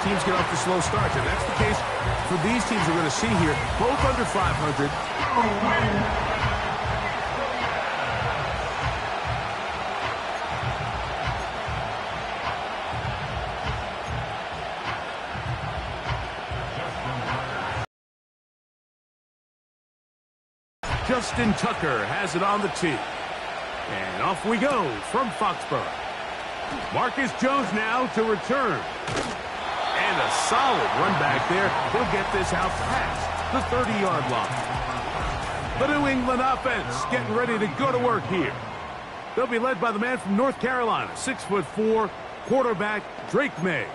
teams get off the slow starts, and that's the case for these teams we're going to see here, both under 500. Justin Tucker has it on the tee. And off we go from Foxborough. Marcus Jones now to return. And a solid run back there. He'll get this out past the 30-yard line. The New England offense getting ready to go to work here. They'll be led by the man from North Carolina, 6'4", quarterback Drake May.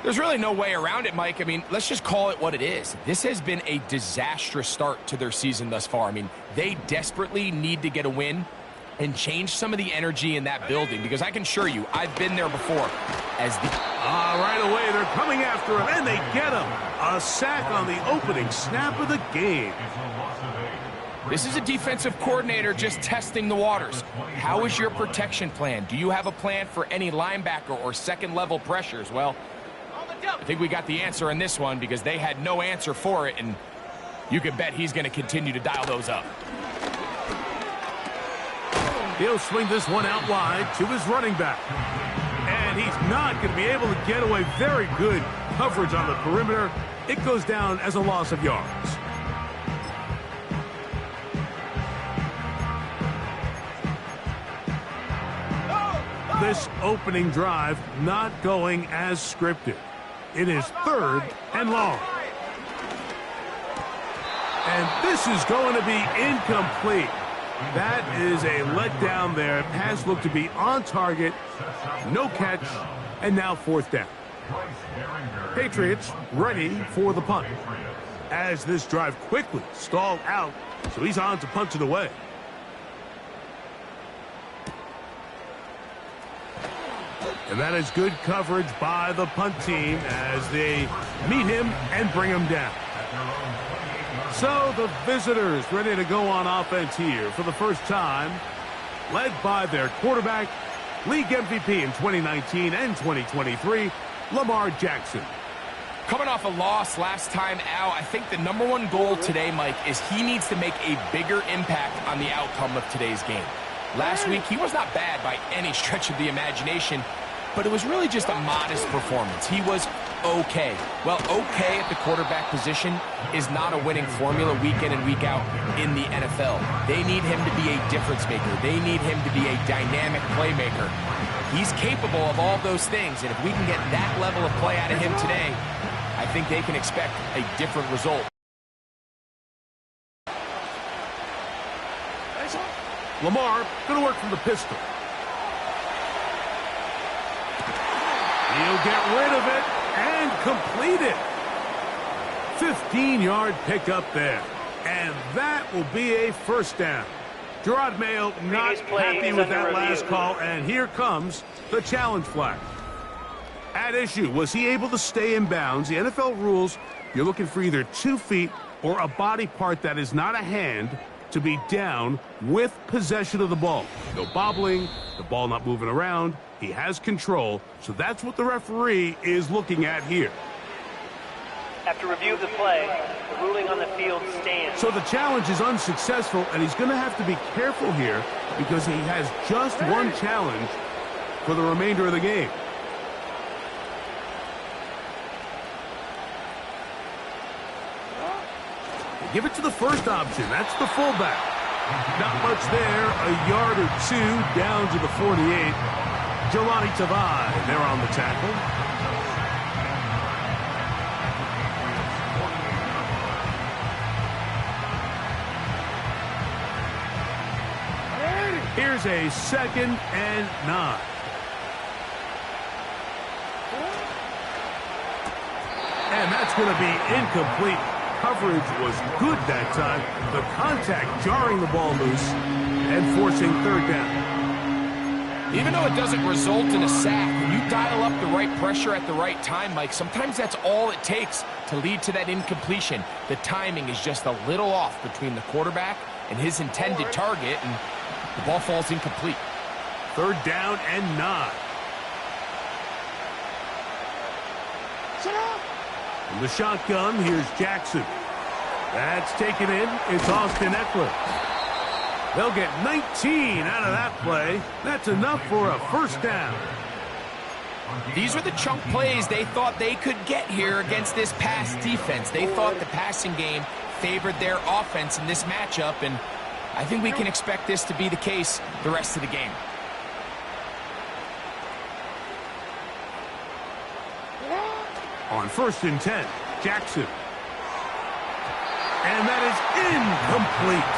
There's really no way around it, Mike. I mean, let's just call it what it is. This has been a disastrous start to their season thus far. I mean, they desperately need to get a win and change some of the energy in that building, because I can assure you, I've been there before. Right away, they're coming after him, and they get him. A sack on the opening snap of the game. This is a defensive coordinator just testing the waters. How is your protection plan? Do you have a plan for any linebacker or second-level pressures? Well, I think we got the answer in this one, because they had no answer for it, and you can bet he's going to continue to dial those up. He'll swing this one out wide to his running back. And he's not going to be able to get away. Very good coverage on the perimeter. It goes down as a loss of yards. This opening drive not going as scripted. It is 3rd and long. And this is going to be incomplete. That is a letdown there. Pass looked to be on target. No catch. And now 4th down. Patriots ready for the punt. As this drive quickly stalled out, so he's on to punt it away. And that is good coverage by the punt team as they meet him and bring him down. So the visitors ready to go on offense here for the first time, led by their quarterback, league MVP in 2019 and 2023, Lamar Jackson. Coming off a loss last time out, I think the #1 goal today, Mike, is he needs to make a bigger impact on the outcome of today's game. Last week, he was not bad by any stretch of the imagination, but it was really just a modest performance. He was okay. Well, okay at the quarterback position is not a winning formula week in and week out in the NFL. They need him to be a difference maker. They need him to be a dynamic playmaker. He's capable of all those things, and if we can get that level of play out of him today, I think they can expect a different result. Lamar going to work from the pistol. He'll get rid of it and complete it. 15-yard pickup there. And that will be a 1st down. Gerard Mayo not happy with that last call, and here comes the challenge flag. At issue, was he able to stay in bounds? The NFL rules, you're looking for either 2 feet or a body part that is not a hand to be down with possession of the ball. No bobbling, the ball not moving around. He has control, so that's what the referee is looking at here. After review of the play, the ruling on the field stands. So the challenge is unsuccessful, and he's going to have to be careful here because he has just one challenge for the remainder of the game. They give it to the first option. That's the fullback. Not much there. A yard or 2 down to the 48. Jelani Tavai there on the tackle. Here's a 2nd and 9. And that's going to be incomplete. Coverage was good that time. The contact jarring the ball loose and forcing 3rd down. Even though it doesn't result in a sack, when you dial up the right pressure at the right time, Mike, sometimes that's all it takes to lead to that incompletion. The timing is just a little off between the quarterback and his intended target, and the ball falls incomplete. 3rd down and 9. From the shotgun, here's Jackson. That's taken in. It's Austin Eckler. They'll get 19 out of that play. That's enough for a first down. These were the chunk plays they thought they could get here against this pass defense. They thought the passing game favored their offense in this matchup, and I think we can expect this to be the case the rest of the game. On 1st and 10, Jackson. And that is incomplete.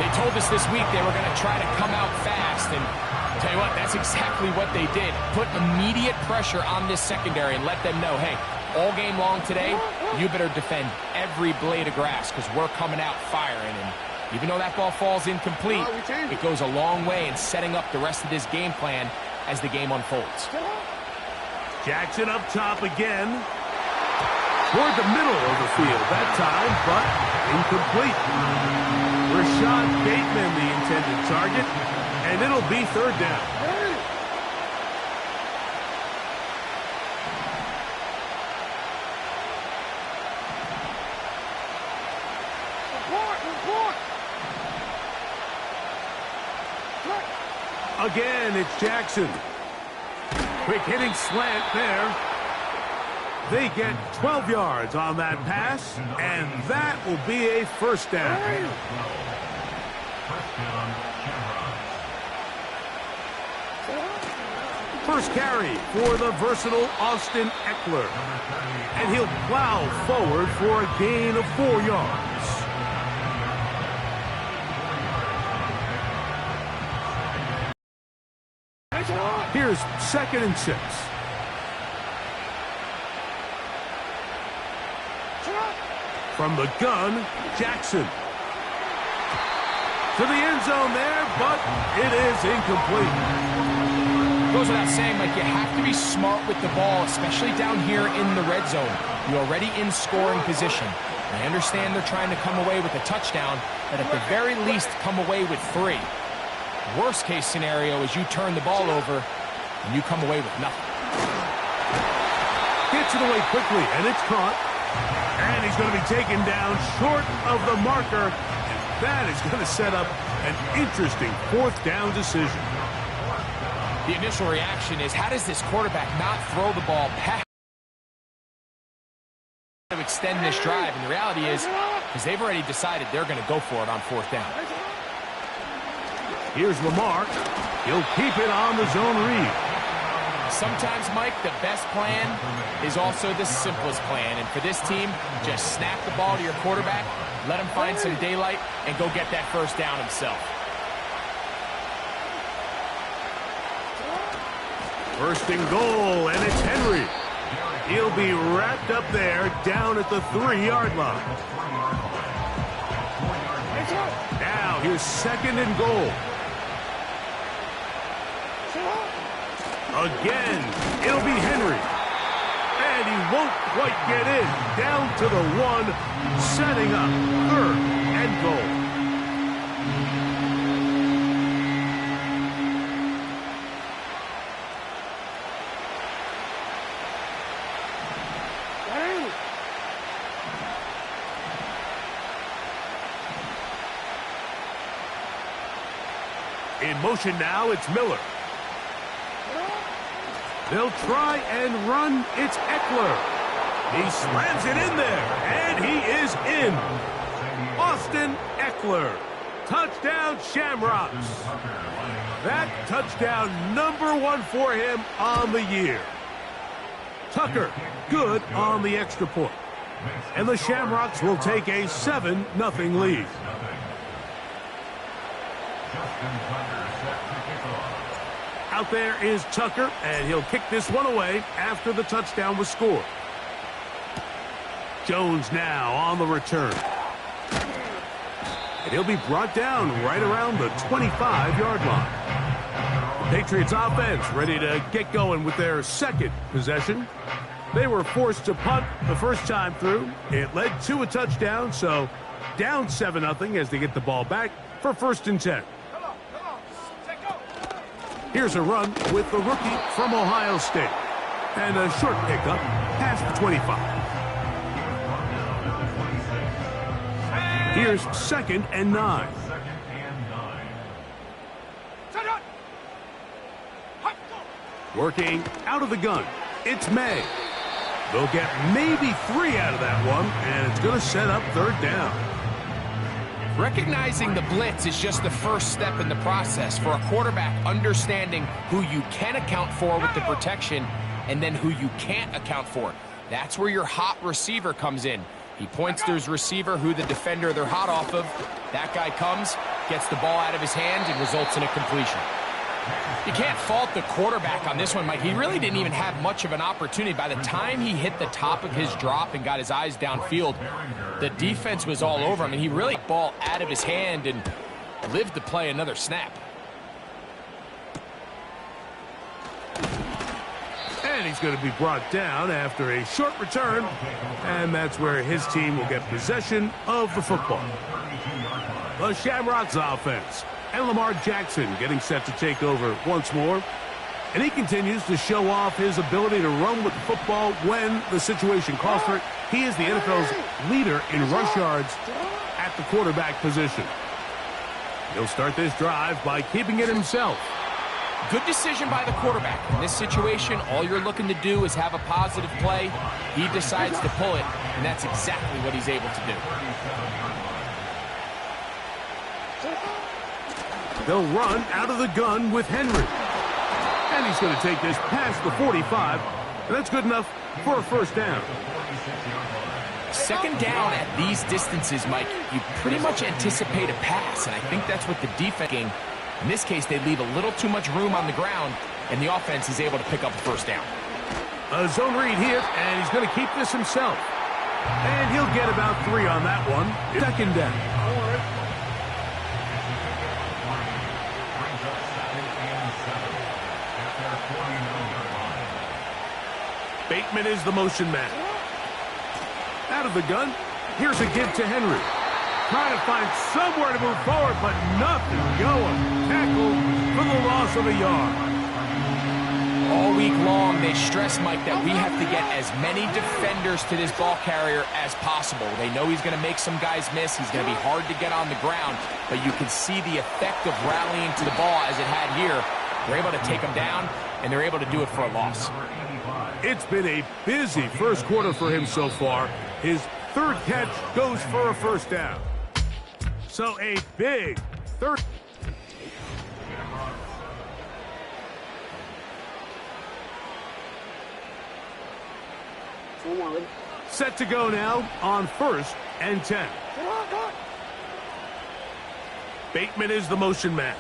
They told us this week they were going to try to come out fast, and tell you what, that's exactly what they did. Put immediate pressure on this secondary and let them know, hey, all game long today, you better defend every blade of grass because we're coming out firing. And even though that ball falls incomplete, it goes a long way in setting up the rest of this game plan as the game unfolds. Jackson up top again. Toward the middle of the field that time, but incomplete. Rashad Bateman, the intended target, and it'll be 3rd down. Again, it's Jackson. Quick hitting slant there. They get 12 yards on that pass, and that will be a first down. First carry for the versatile Austin Eckler. And he'll plow forward for a gain of 4 yards. Here's 2nd and 6. From the gun, Jackson. To the end zone there, but it is incomplete. Goes without saying, Mike, you have to be smart with the ball, especially down here in the red zone. You're already in scoring position. I understand they're trying to come away with a touchdown, but at the very least, come away with 3. Worst case scenario is you turn the ball over and you come away with nothing. Gets it away quickly, and it's caught. And he's going to be taken down short of the marker. And that is going to set up an interesting 4th down decision. The initial reaction is, how does this quarterback not throw the ball past to extend this drive? And the reality is, because they've already decided they're going to go for it on 4th down. Here's Lamar. He'll keep it on the zone read. Sometimes, Mike, the best plan is also the simplest plan. And for this team, just snap the ball to your quarterback, let him find some daylight, and go get that first down himself. 1st and goal, and it's Henry. He'll be wrapped up there down at the 3-yard line. Now, here's 2nd and goal. Again, it'll be Henry. And he won't quite get in. Down to the 1, setting up 3rd and goal. In motion now, it's Miller. They'll try and run. It's Eckler. He slams it in there, and he is in. Austin Eckler. Touchdown, Shamrocks. That touchdown number 1 for him on the year. Tucker, good on the extra point. And the Shamrocks will take a 7-0 lead. Out there is Tucker, and he'll kick this one away after the touchdown was scored. Jones now on the return. And he'll be brought down right around the 25-yard line. The Patriots offense ready to get going with their 2nd possession. They were forced to punt the first time through. It led to a touchdown, so down 7-0 as they get the ball back for 1st and 10. Here's a run with the rookie from Ohio State. And a short pickup past the 25. Here's 2nd and 9. Working out of the gun. It's May. They'll get maybe 3 out of that one, and it's going to set up 3rd down. Recognizing the blitz is just the first step in the process for a quarterback understanding who you can account for with the protection and then who you can't account for. That's where your hot receiver comes in. He points to his receiver, who the defender they're hot off of. That guy comes, gets the ball out of his hand, and results in a completion. You can't fault the quarterback on this one, Mike. He really didn't even have much of an opportunity. By the time he hit the top of his drop and got his eyes downfield, the defense was all over him, and he really got the ball out of his hand and lived to play another snap. And he's going to be brought down after a short return, and that's where his team will get possession of the football. The Shamrocks offense. And Lamar Jackson getting set to take over once more. And he continues to show off his ability to run with the football when the situation calls for it. He is the NFL's leader in rush yards at the quarterback position. He'll start this drive by keeping it himself. Good decision by the quarterback. In this situation, all you're looking to do is have a positive play. He decides to pull it, and that's exactly what he's able to do. They'll run out of the gun with Henry. And he's going to take this past the 45, and that's good enough for a 1st down. 2nd down at these distances, Mike, you pretty much anticipate a pass, and I think that's what the defense is. In this case, they leave a little too much room on the ground, and the offense is able to pick up a 1st down. A zone read here, and he's going to keep this himself. And he'll get about 3 on that one. 2nd down. Bateman is the motion man. Out of the gun. Here's a give to Henry. Trying to find somewhere to move forward, but nothing going. Tackle for the loss of a yard. All week long, they stress, Mike, that we have to get as many defenders to this ball carrier as possible. They know he's going to make some guys miss. He's going to be hard to get on the ground, but you can see the effect of rallying to the ball as it had here. They're able to take him down, and they're able to do it for a loss. It's been a busy 1st quarter for him so far. His 3rd catch goes for a 1st down. So a big 3rd. Set to go now on 1st and 10. Bateman is the motion man.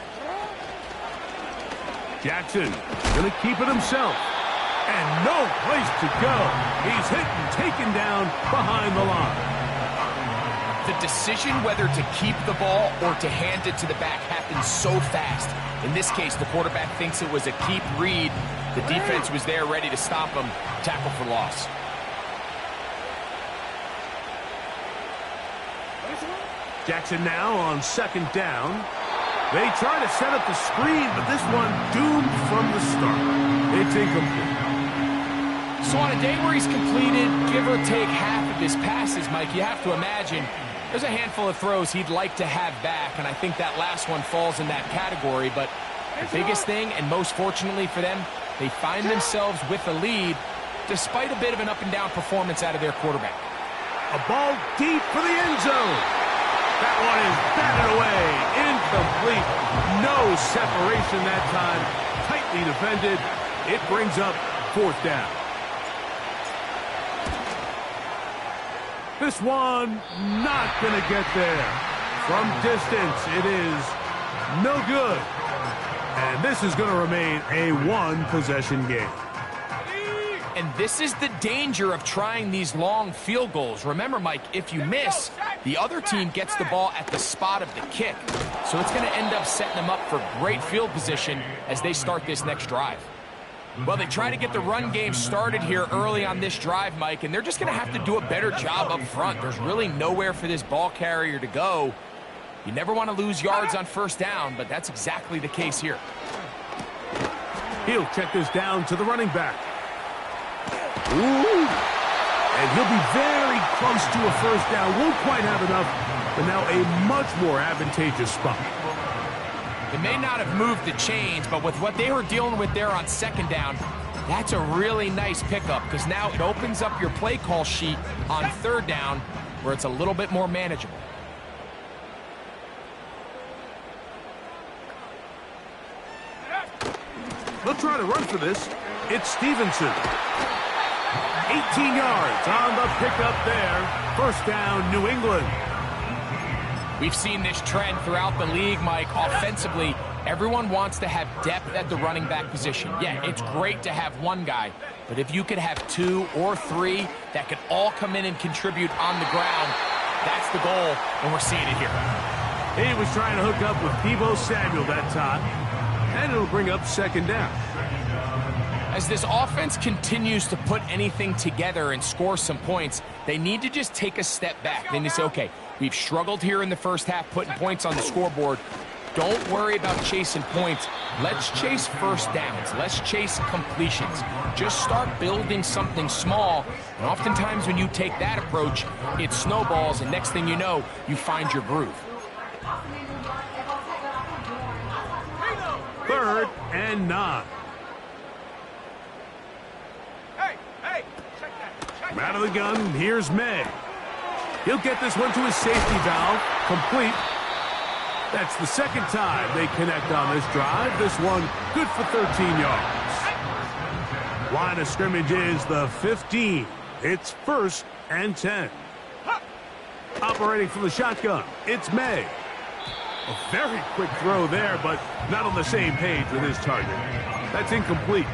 Jackson going to keep it himself. And no place to go. He's hit and taken down behind the line. The decision whether to keep the ball or to hand it to the back happens so fast. In this case, the quarterback thinks it was a keep read. The defense was there ready to stop him. Tackle for loss. Jackson now on 2nd down. They try to set up the screen, but this one doomed from the start. It's incomplete. So on a day where he's completed, give or take half of his passes, Mike, you have to imagine there's a handful of throws he'd like to have back, and I think that last one falls in that category. But the biggest thing, and most fortunately for them, they find themselves with a lead despite a bit of an up-and-down performance out of their quarterback. A ball deep for the end zone. That one is batted away. Incomplete. No separation that time. Tightly defended. It brings up 4th down. This one not going to get there. From distance, it is no good. And this is going to remain a 1-possession game. And this is the danger of trying these long field goals. Remember, Mike, if you miss, the other team gets the ball at the spot of the kick. So it's going to end up setting them up for great field position as they start this next drive. Well, they try to get the run game started here early on this drive, Mike, and they're just going to have to do a better job up front. There's really nowhere for this ball carrier to go. You never want to lose yards on 1st down, but that's exactly the case here. He'll check this down to the running back. Ooh. And he'll be very close to a first down. Won't quite have enough, but now a much more advantageous spot. It may not have moved the chains, but with what they were dealing with there on second down, that's a really nice pickup because now it opens up your play call sheet on third down where it's a little bit more manageable. They'll try to run for this. It's Stevenson. 18 yards on the pickup there. First down, New England. We've seen this trend throughout the league, Mike. Offensively, everyone wants to have depth at the running back position. Yeah, it's great to have one guy, but if you could have 2 or 3 that could all come in and contribute on the ground, that's the goal, and we're seeing it here. He was trying to hook up with Deebo Samuel that time, and it'll bring up second down. As this offense continues to put anything together and score some points, they need to just take a step back. They need to say, okay, we've struggled here in the first half putting points on the scoreboard. Don't worry about chasing points. Let's chase first downs. Let's chase completions. Just start building something small. And oftentimes when you take that approach, it snowballs, and next thing you know, you find your groove. 3rd and 9. Out of the gun, here's May. He'll get this one to his safety valve, complete. That's the second time they connect on this drive. This one good for 13 yards. Line of scrimmage is the 15. It's 1st and 10. Operating from the shotgun, it's May. A very quick throw there, but not on the same page with his target. That's incomplete.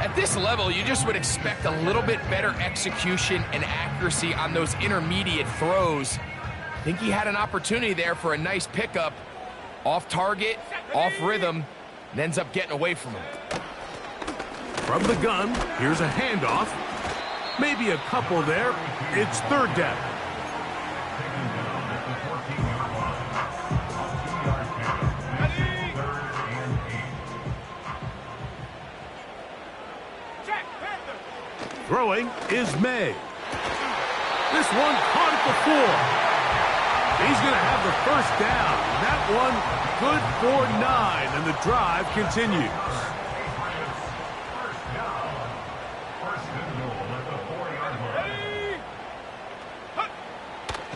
At this level, you just would expect a little bit better execution and accuracy on those intermediate throws. I think he had an opportunity there for a nice pickup. Off target, off rhythm, and ends up getting away from him. From the gun, here's a handoff. Maybe a couple there. It's 3rd down. Throwing is May. This one caught at the 4. He's going to have the first down. That one good for 9, and the drive continues.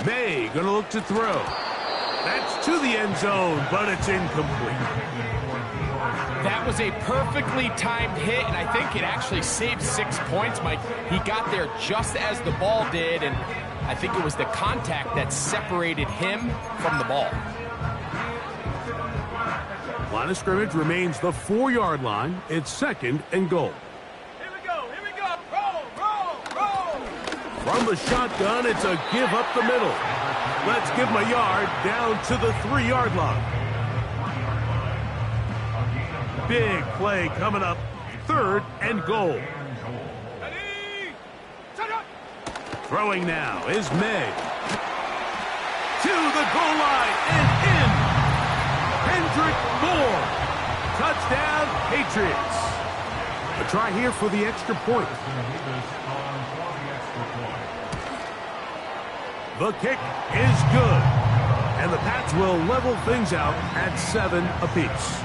May going to look to throw. That's to the end zone, but it's incomplete. That was a perfectly timed hit, and I think it actually saved 6 points, Mike. He got there just as the ball did, and I think it was the contact that separated him from the ball. Line of scrimmage remains the 4-yard line. It's 2nd and goal. Here we go. Roll. From the shotgun, it's a give up the middle. Let's give him a yard down to the 3-yard line. Big play coming up. 3rd and goal. Throwing now is May. To the goal line and in. Hendrick Moore. Touchdown, Patriots. A try here for the extra point. The kick is good. And the Pats will level things out at 7 apiece.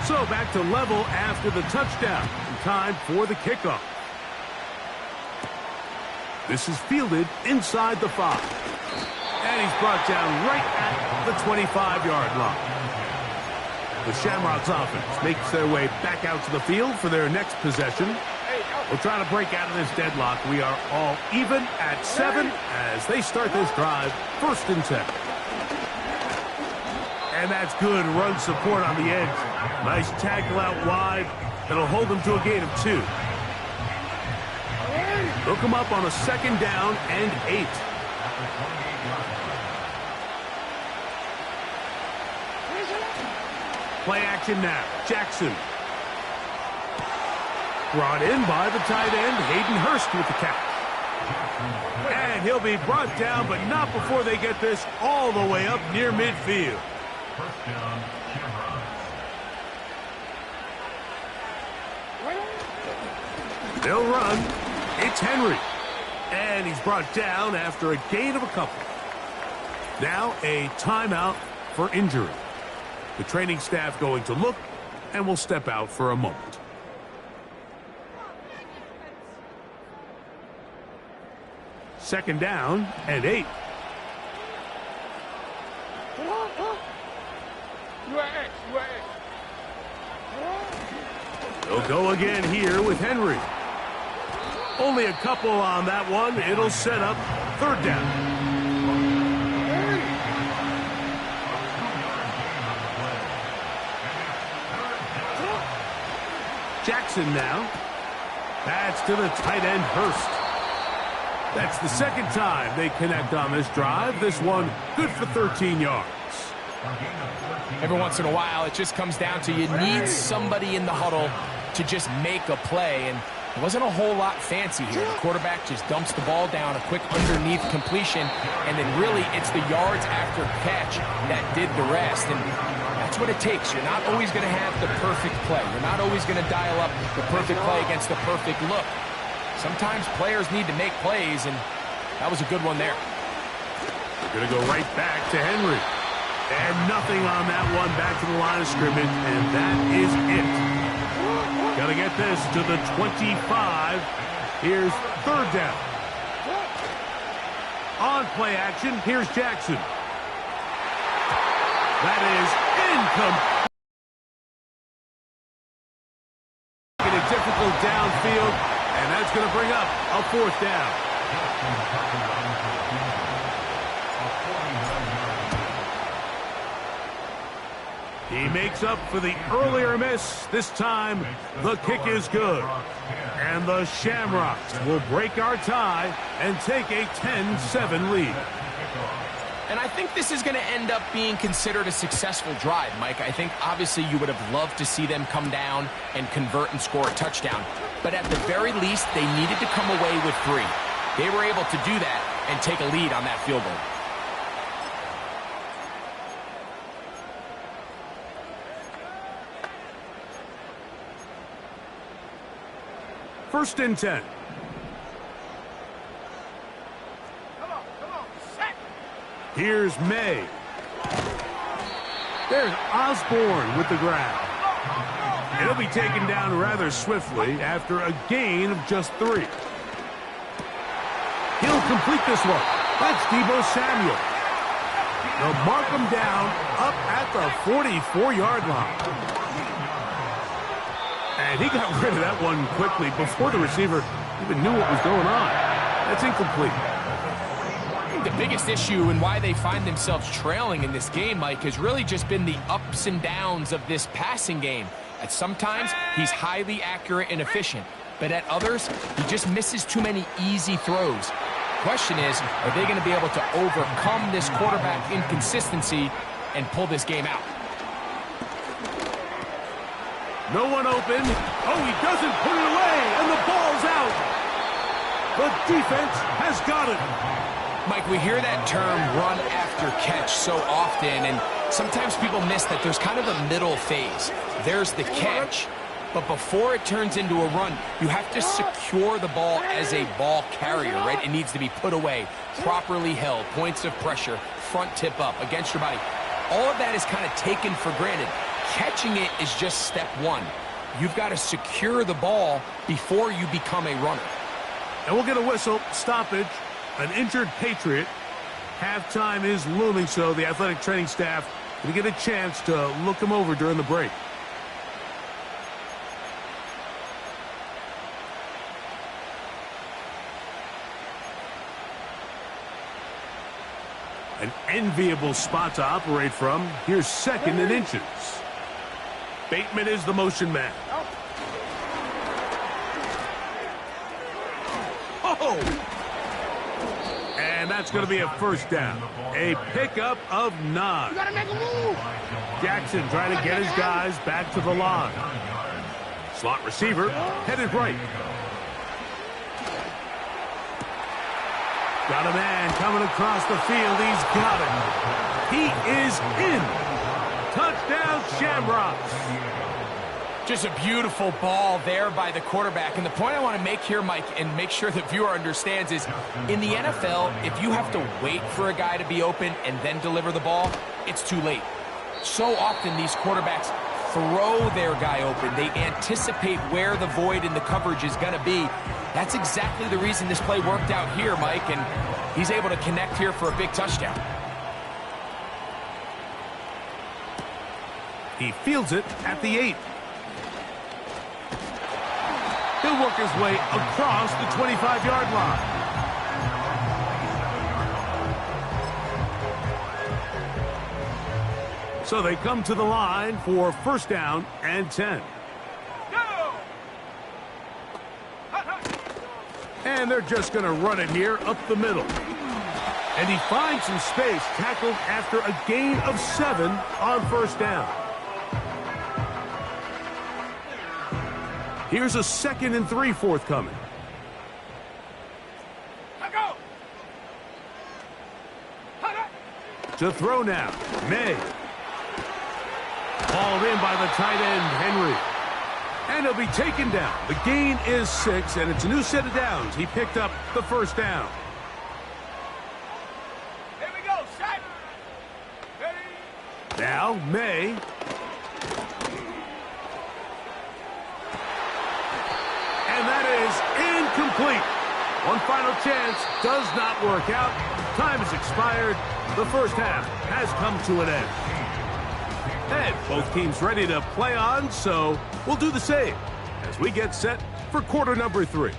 So back to level after the touchdown. Time for the kickoff. This is fielded inside the 5. And he's brought down right at the 25-yard line. The Shamrocks offense makes their way back out to the field for their next possession. We're trying to break out of this deadlock. We are all even at 7 as they start this drive, 1st and 10. And that's good run support on the edge. Nice tackle out wide. That'll hold them to a gain of 2. Hook them up on a 2nd down and 8. Play action now. Jackson. Brought in by the tight end, Hayden Hurst with the catch. And he'll be brought down, but not before they get this all the way up near midfield. They'll run. It's Henry. And he's brought down after a gain of a couple. Now a timeout for injury. The training staff going to look and will step out for a moment. Second down and 8. They'll go again here with Henry. Only a couple on that one. It'll set up third down. Jackson now. That's to the tight end, Hurst. That's the second time they connect on this drive. This one good for 13 yards. Every once in a while, it just comes down to you need somebody in the huddle to just make a play, and it wasn't a whole lot fancy here. The quarterback just dumps the ball down, a quick underneath completion, and then really it's the yards after catch that did the rest, and that's what it takes. You're not always going to have the perfect play. You're not always going to dial up the perfect play against the perfect look. Sometimes players need to make plays, and that was a good one there. They're going to go right back to Henry. And nothing on that one, back to the line of scrimmage, and that is it. Got to get this to the 25. Here's third down. On play action, here's Jackson. That is incomplete. A difficult downfield, and that's going to bring up a fourth down. He makes up for the earlier miss. This time, the kick is good. And the Shamrocks will break our tie and take a 10-7 lead. And I think this is going to end up being considered a successful drive, Mike. I think obviously you would have loved to see them come down and convert and score a touchdown. But at the very least, they needed to come away with 3. They were able to do that and take a lead on that field goal. First and 10. Here's May. There's Osborne with the grab. It'll be taken down rather swiftly after a gain of just 3. He'll complete this one. That's Deebo Samuel. They'll mark him down up at the 44-yard line. And he got rid of that one quickly before the receiver even knew what was going on. That's incomplete. The biggest issue and why they find themselves trailing in this game, Mike, has really just been the ups and downs of this passing game. At sometimes, he's highly accurate and efficient, but at others, he just misses too many easy throws. Question is, are they going to be able to overcome this quarterback inconsistency and pull this game out? No one open. Oh, he doesn't put it away, and the ball's out. The defense has got it. Mike, we hear that term run after catch so often, and sometimes people miss that there's kind of a middle phase. There's the catch, but before it turns into a run, you have to secure the ball as a ball carrier, right? It needs to be put away, properly held, points of pressure, front tip up, against your body. All of that is kind of taken for granted. Catching it is just step 1. You've got to secure the ball before you become a runner. And we'll get a whistle, stoppage, an injured Patriot. Halftime is looming, so the athletic training staff going to get a chance to look him over during the break. An enviable spot to operate from. Here's second and inches. Bateman is the motion man. Oh! And that's going to be a first down. A pickup of 9. You gotta make a move. Jackson trying to get his guys back to the line. Slot receiver headed right. Got a man coming across the field. He's got it. He is in. Touchdown, Shamrocks. Just a beautiful ball there by the quarterback. And the point I want to make here, Mike, and make sure the viewer understands is, in the NFL, if you have to wait for a guy to be open and then deliver the ball, it's too late. So often these quarterbacks throw their guy open. They anticipate where the void in the coverage is going to be. That's exactly the reason this play worked out here, Mike, and he's able to connect here for a big touchdown. He fields it at the 8. He'll work his way across the 25-yard line. So they come to the line for first down and 10. And they're just going to run it here up the middle. And he finds some space, tackled after a gain of 7 on first down. Here's a 2nd and 3 forthcoming. To throw now, May. Hauled in by the tight end, Henry. And he'll be taken down. The gain is 6, and it's a new set of downs. He picked up the first down. Here we go, set. Ready. Now, May. And that is incomplete. One final chance does not work out. Time has expired. The first half has come to an end. And both teams ready to play on, so we'll do the same as we get set for quarter number 3.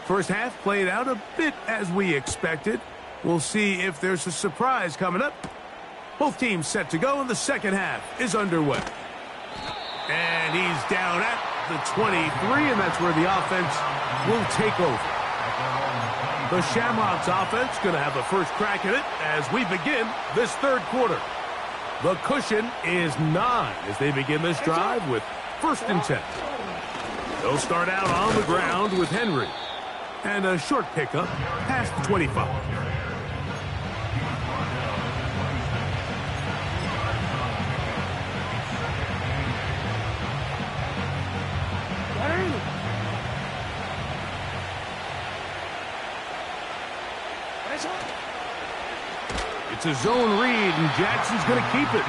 First half played out a bit as we expected. We'll see if there's a surprise coming up. Both teams set to go, and the second half is underway. And he's down at the 23, and that's where the offense will take over. The Shamrocks offense going to have the first crack at it as we begin this third quarter. The cushion is 9 as they begin this drive with 1st and 10. They'll start out on the ground with Henry. And a short pickup past the 25. It's a zone read, and Jackson's going to keep it.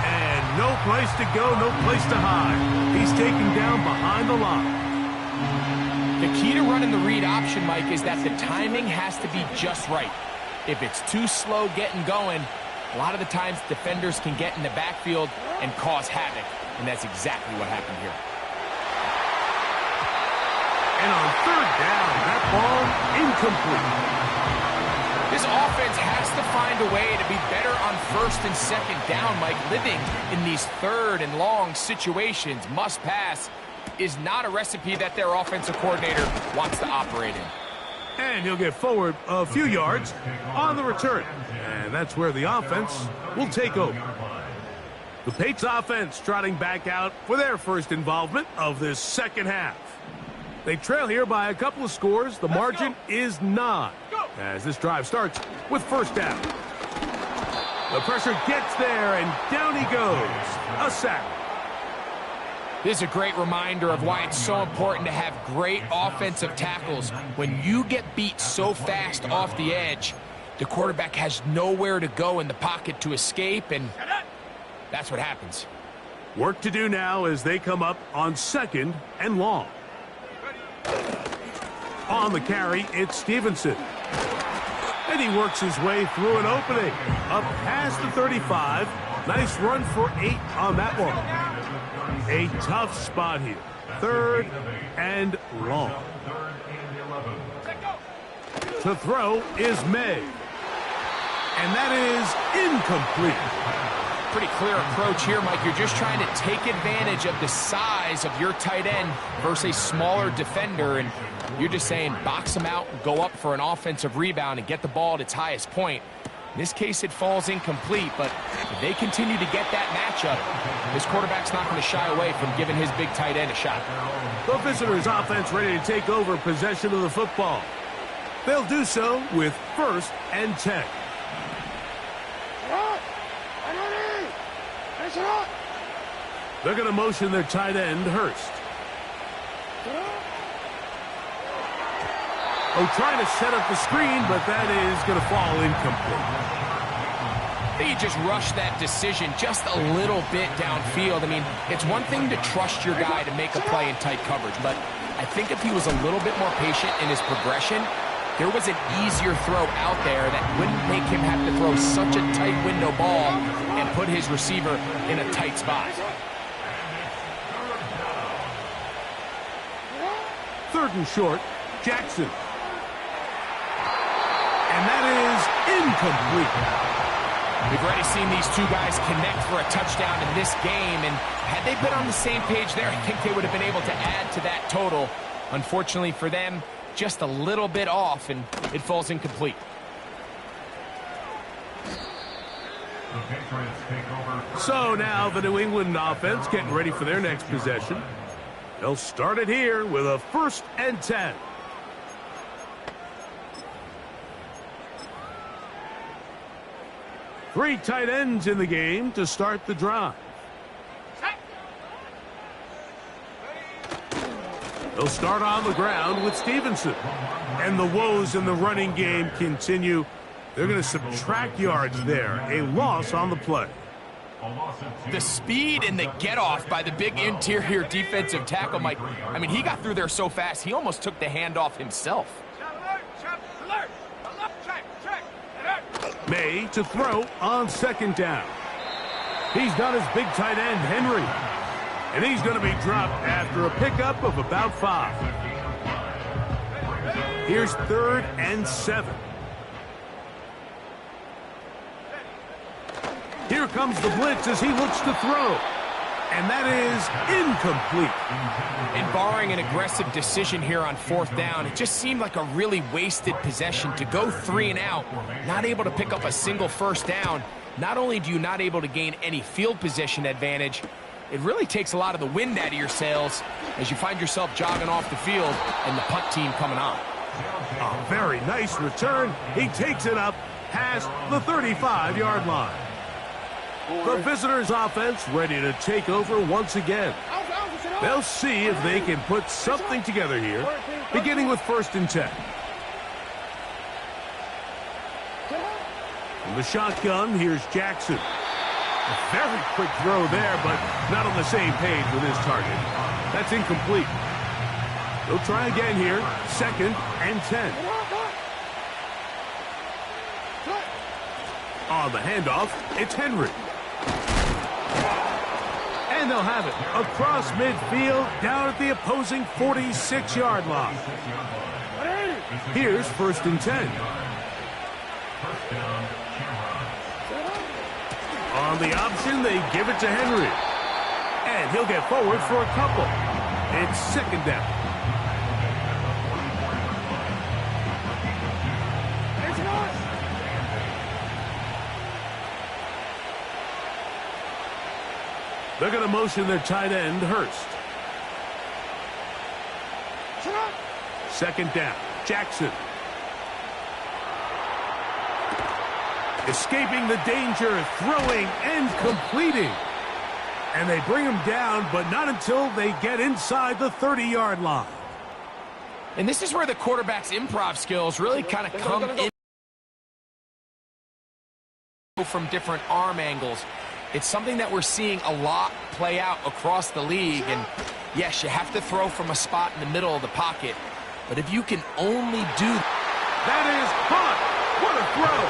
And no place to go, no place to hide. He's taken down behind the line. The key to running the read option, Mike, is that the timing has to be just right. If it's too slow getting going, a lot of the times defenders can get in the backfield and cause havoc, and that's exactly what happened here. And on third down, that ball incomplete. This offense has to find a way to be better on 1st and 2nd down, Mike. Living in these 3rd and long situations, must pass, is not a recipe that their offensive coordinator wants to operate in. And he'll get forward a few yards on the return. And that's where the offense will take over. The Patriots offense trotting back out for their first involvement of this second half. They trail here by a couple of scores. The margin is 9 as this drive starts with first down. The pressure gets there, and down he goes. A sack. This is a great reminder of why it's so important to have great offensive tackles. When you get beat so fast off the edge, the quarterback has nowhere to go in the pocket to escape, and that's what happens. Work to do now as they come up on 2nd and long. On the carry, it's Stevenson. And he works his way through an opening. Up past the 35. Nice run for 8 on that one. A tough spot here. 3rd and long. To throw is May. And that is incomplete. Pretty clear approach here, Mike. You're just trying to take advantage of the size of your tight end versus a smaller defender, and you're just saying box him out, go up for an offensive rebound, and get the ball at its highest point. In this case, it falls incomplete, but if they continue to get that matchup, this quarterback's not going to shy away from giving his big tight end a shot. The visitors' offense ready to take over possession of the football. They'll do so with 1st and 10. They're going to motion their tight end, Hurst. Oh, trying to set up the screen, but that is going to fall incomplete. He just rushed that decision just a little bit downfield. I mean, it's one thing to trust your guy to make a play in tight coverage, but I think if he was a little bit more patient in his progression, there was an easier throw out there that wouldn't make him have to throw such a tight window ball and put his receiver in a tight spot. 3rd and short, Jackson. And that is incomplete. We've already seen these two guys connect for a touchdown in this game, and had they been on the same page there, I think they would have been able to add to that total. Unfortunately for them, just a little bit off, and it falls incomplete. So now the New England offense getting ready for their next possession. They'll start it here with a 1st and 10. Three tight ends in the game to start the drive. They'll start on the ground with Stevenson. And the woes in the running game continue. They're going to subtract yards there. A loss on the play. The speed and the get-off by the big interior defensive tackle, Mike. I mean, he got through there so fast, he almost took the handoff himself. May to throw on 2nd down. He's got his big tight end, Henry. And he's going to be dropped after a pickup of about 5. Here's 3rd and 7. Here comes the blitz as he looks to throw. And that is incomplete. And barring an aggressive decision here on 4th down, it just seemed like a really wasted possession to go 3 and out, not able to pick up a single 1st down. Not only do you not able to gain any field position advantage, it really takes a lot of the wind out of your sails as you find yourself jogging off the field and the punt team coming on. A very nice return. He takes it up past the 35-yard line. The visitors' offense ready to take over once again. They'll see if they can put something together here, beginning with 1st and 10. From the shotgun, here's Jackson. A very quick throw there, but not on the same page with his target. That's incomplete. They'll try again here, 2nd and 10. On the handoff, it's Henry. And they'll have it across midfield down at the opposing 46-yard line. Here's 1st and 10. On the option, they give it to Henry. And he'll get forward for a couple. It's 2nd down. They're going to motion their tight end, Hurst. 2nd down, Jackson. Escaping the danger, throwing and completing. And they bring him down, but not until they get inside the 30-yard line. And this is where the quarterback's improv skills really kind of come in from different arm angles. It's something that we're seeing a lot play out across the league. And yes, you have to throw from a spot in the middle of the pocket. But if you can only do that is caught. What a throw.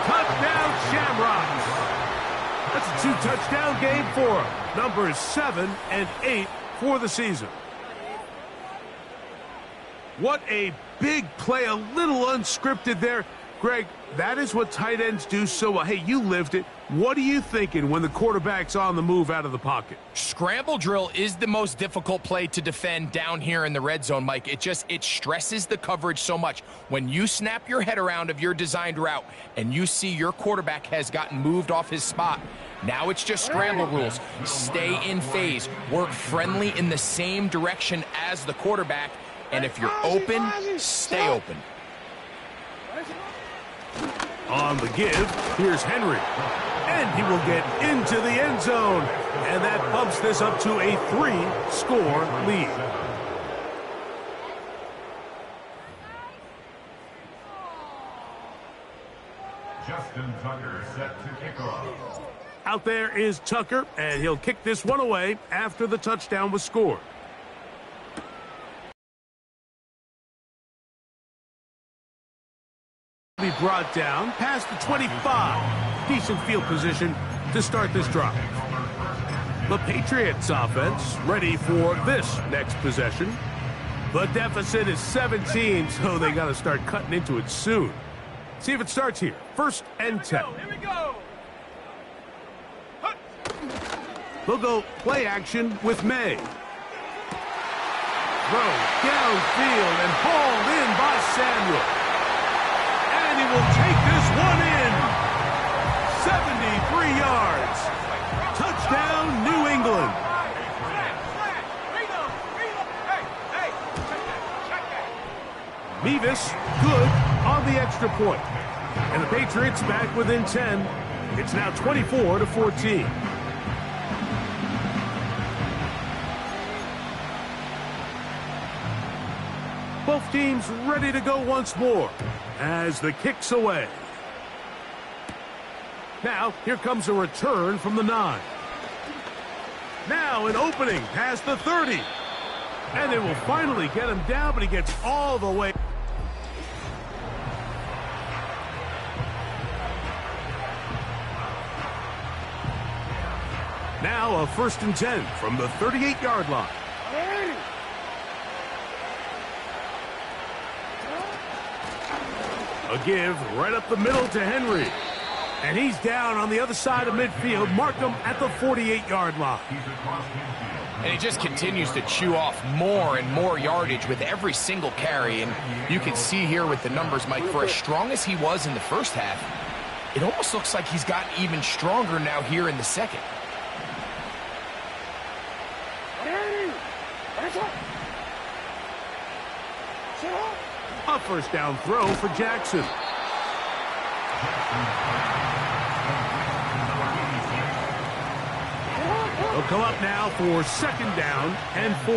Touchdown, Shamrocks. That's a 2-touchdown game for him. Numbers 7 and 8 for the season. What a big play. A little unscripted there. Greg, That is what tight ends do so well. Hey, you lived it. What are you thinking when the quarterback's on the move out of the pocket? Scramble drill is the most difficult play to defend down here in the red zone, Mike. It stresses the coverage so much. When you snap your head around of your designed route and you see your quarterback has gotten moved off his spot, now it's just scramble rules. Stay in phase. Work friendly in the same direction as the quarterback. And if you're open, stay open. On the give, here's Henry. And he will get into the end zone. And that bumps this up to a 3-score lead. Justin Tucker set to kick off. Out there is Tucker, and he'll kick this one away after the touchdown was scored. Be brought down past the 25. Decent field position to start this drive. The Patriots offense ready for this next possession. The deficit is 17, so they got to start cutting into it soon. See if it starts here. 1st and 10. Here we go. They'll go play action with May. Throw downfield and hauled in by Samuel. And he will take this one in. 73 yards. Touchdown, New England. Mevis, good on the extra point. And the Patriots back within 10. It's now 24-14. Both teams ready to go once more as the kick's away. Now, here comes a return from the 9. Now an opening past the 30. And they will finally get him down, but he gets all the way. Now a 1st and 10 from the 38-yard line. A give right up the middle to Henry. And he's down on the other side of midfield. Mark him at the 48-yard line. And he just continues to chew off more and more yardage with every single carry. And you can see here with the numbers, Mike, for as strong as he was in the first half, it almost looks like he's gotten even stronger now here in the second. A 1st down throw for Jackson. They'll come up now for 2nd down and 4.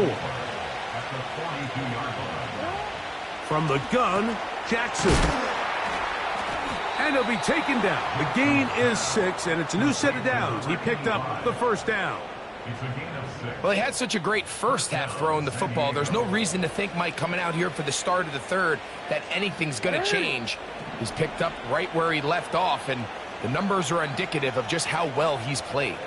From the gun, Jackson. And he'll be taken down. The gain is 6, and it's a new set of downs. He picked up the 1st down. Well, he had such a great first half throwing the football. There's no reason to think, Mike, coming out here for the start of the 3rd, that anything's going to change. He's picked up right where he left off, and the numbers are indicative of just how well he's played.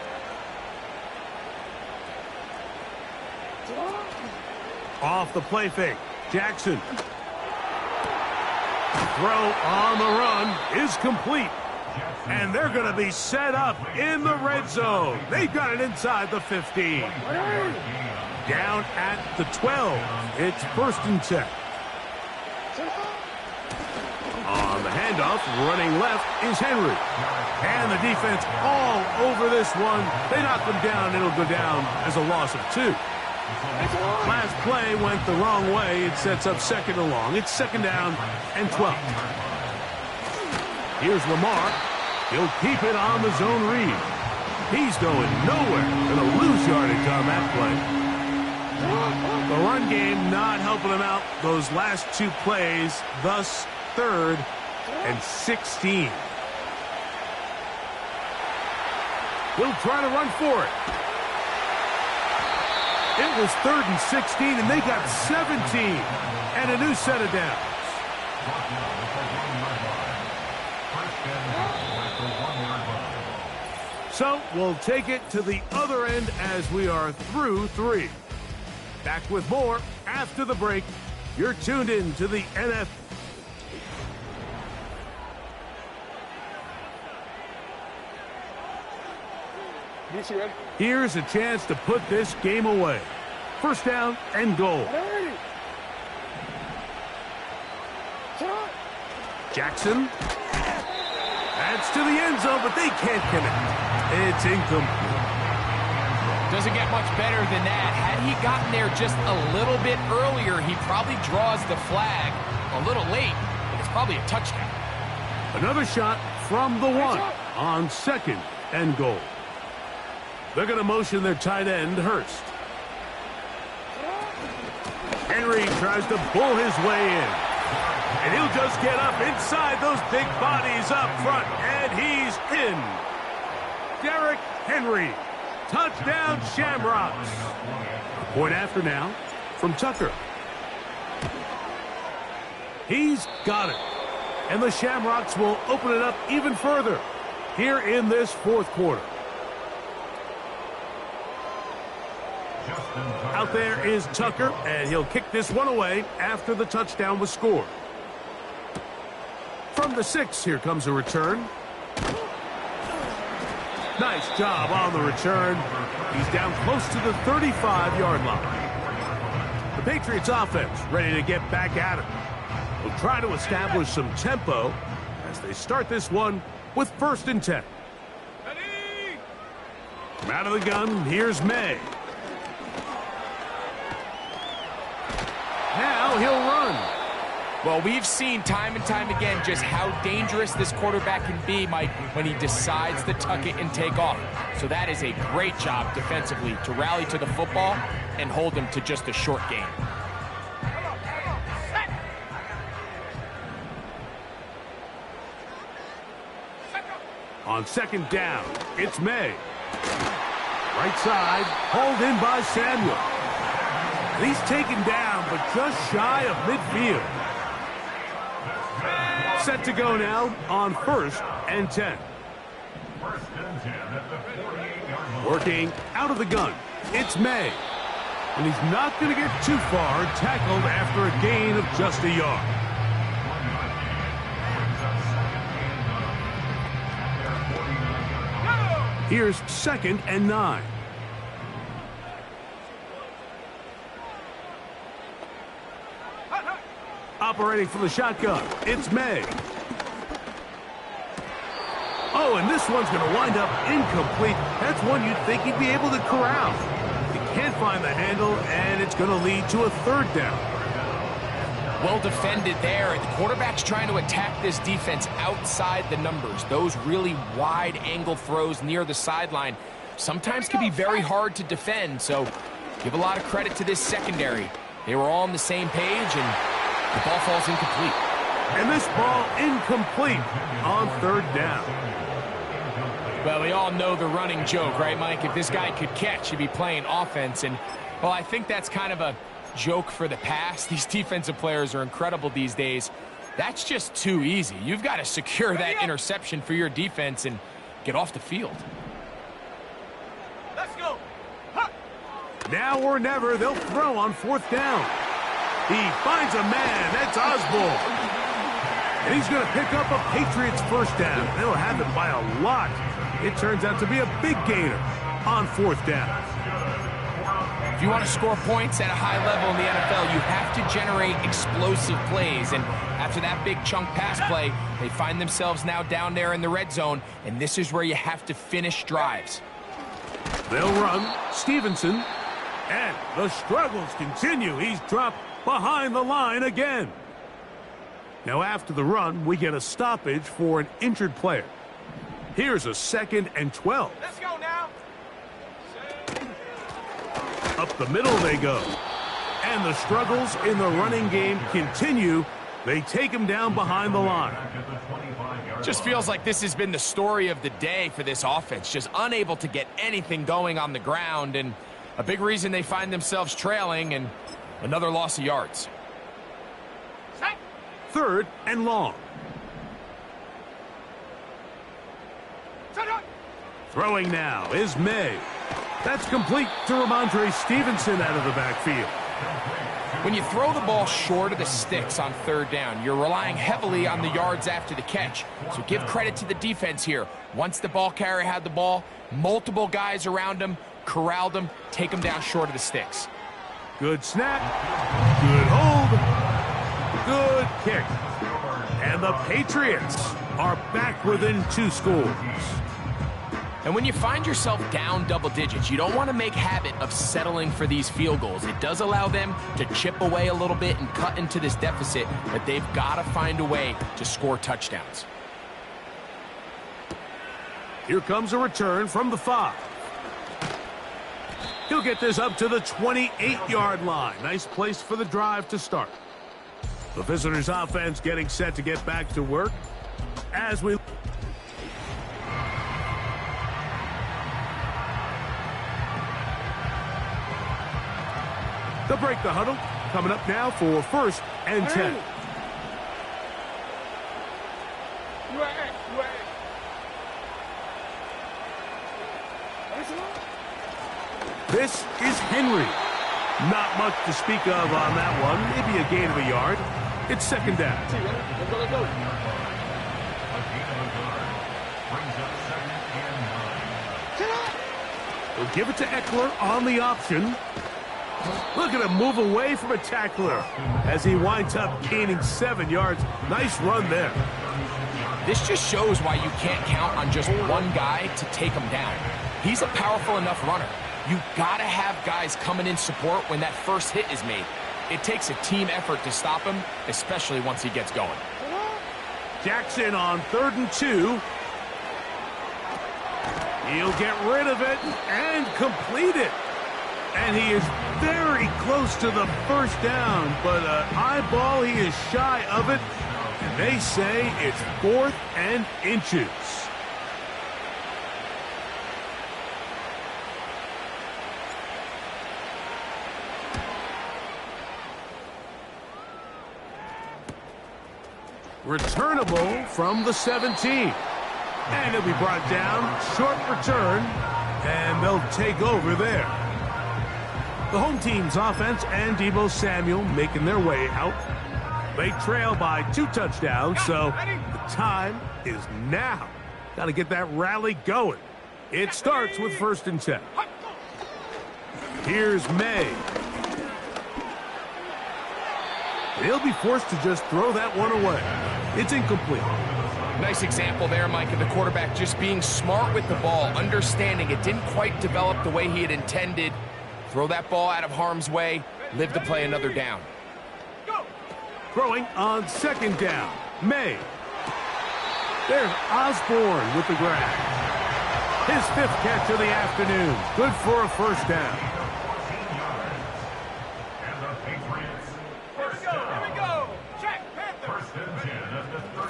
Off the play fake, Jackson. Throw on the run is complete. And they're going to be set up in the red zone. They've got it inside the 15. Down at the 12. It's 1st and 10. On the handoff, running left is Henry. And the defense all over this one. They knock him down. It'll go down as a loss of 2. Last play went the wrong way. It sets up 2nd and long. It's 2nd down and 12. Here's Lamar. He'll keep it on the zone read. He's going nowhere. Going to lose yardage on that play. The run game not helping him out those last 2 plays. Thus, 3rd and 16. He'll try to run for it. It was 3rd and 16, and they got 17. And a new set of downs. So we'll take it to the other end as we are through 3. Back with more after the break. You're tuned in to the NFL. Here's a chance to put this game away. First down and goal. Jackson. That's to the end zone, but they can't connect. It's incomplete. Doesn't get much better than that. Had he gotten there just a little bit earlier, he probably draws the flag a little late, but it's probably a touchdown. Another shot from the one on second and goal. They're going to motion their tight end, Hurst. Henry tries to bull his way in. And he'll just get up inside those big bodies up front, and he's in. Derrick Henry. Touchdown, Shamrocks. Point after now from Tucker. He's got it. And the Shamrocks will open it up even further here in this fourth quarter. Out there is Tucker, and he'll kick this one away after the touchdown was scored. From the 6, here comes a return. Nice job on the return. He's down close to the 35-yard line. The Patriots offense ready to get back at it. Will try to establish some tempo as they start this one with 1st and 10. From out of the gun, here's May. Now he'll run. Well, we've seen time and time again just how dangerous this quarterback can be, Mike, when he decides to tuck it and take off. So that is a great job defensively to rally to the football and hold him to just a short gain. On second down, it's May. Right side, hauled in by Samuel. He's taken down, but just shy of midfield. Set to go now on 1st and 10. Working out of the gun, it's May. And he's not going to get too far, tackled after a gain of just a yard. Here's 2nd and 9. Operating from the shotgun, it's May. Oh, and this one's going to wind up incomplete. That's one you'd think he'd be able to corral. He can't find the handle, and it's going to lead to a 3rd down. Well defended there. The quarterback's trying to attack this defense outside the numbers. Those really wide angle throws near the sideline sometimes can be very hard to defend, so give a lot of credit to this secondary. They were all on the same page, and the ball falls incomplete. And this ball incomplete on 3rd down. Well, we all know the running joke, right, Mike? If this guy could catch, he'd be playing offense. And, well, I think that's kind of a joke for the past. These defensive players are incredible these days. That's just too easy. You've got to secure that interception for your defense and get off the field. Let's go. Now or never, they'll throw on 4th down. He finds a man. That's Osborne. And he's going to pick up a Patriots 1st down. They'll have it by a lot. It turns out to be a big gainer on 4th down. If you want to score points at a high level in the NFL, you have to generate explosive plays. And after that big chunk pass play, they find themselves now down there in the red zone. And this is where you have to finish drives. They'll run. Stevenson. And the struggles continue. He's dropped behind the line again. Now after the run, we get a stoppage for an injured player. Here's a 2nd and 12. Let's go now. Up the middle they go. And the struggles in the running game continue. They take him down behind the line. Just feels like this has been the story of the day for this offense. Just unable to get anything going on the ground. And a big reason they find themselves trailing and another loss of yards. 3rd and long. Throwing now is May. That's complete to Ramondre Stevenson out of the backfield. When you throw the ball short of the sticks on third down, you're relying heavily on the yards after the catch. So give credit to the defense here. Once the ball carrier had the ball, multiple guys around him, corralled him, take him down short of the sticks. Good snap, good hold, good kick. And the Patriots are back within 2 scores. And when you find yourself down double digits, you don't want to make habit of settling for these field goals. It does allow them to chip away a little bit and cut into this deficit, but they've got to find a way to score touchdowns. Here comes a return from the 5. He'll get this up to the 28-yard line. Nice place for the drive to start. The visitors' offense getting set to get back to work as we... They'll break the huddle. Coming up now for 1st and 10. This is Henry. Not much to speak of on that one. Maybe a gain of a yard. It's 2nd down. We'll give it to Eckler on the option. Look at him move away from a tackler as he winds up gaining 7 yards. Nice run there. This just shows why you can't count on just one guy to take him down. He's a powerful enough runner. You gotta have guys coming in support when that first hit is made. It takes a team effort to stop him, especially once he gets going. Jackson on 3rd and 2. He'll get rid of it and complete it. And he is very close to the 1st down, but eyeball, he is shy of it. And they say it's 4th and inches. Returnable from the 17. And it'll be brought down. Short return. And they'll take over there. The home team's offense and Deebo Samuel making their way out. They trail by 2 touchdowns, so the time is now. Got to get that rally going. It starts with 1st and 10. Here's May. He'll be forced to just throw that one away. It's incomplete. Nice example there, Mike, of the quarterback just being smart with the ball, understanding it didn't quite develop the way he had intended. Throw that ball out of harm's way, live to play another down. Throwing on 2nd down. May. There's Osborne with the grab. His 5th catch of the afternoon. Good for a 1st down.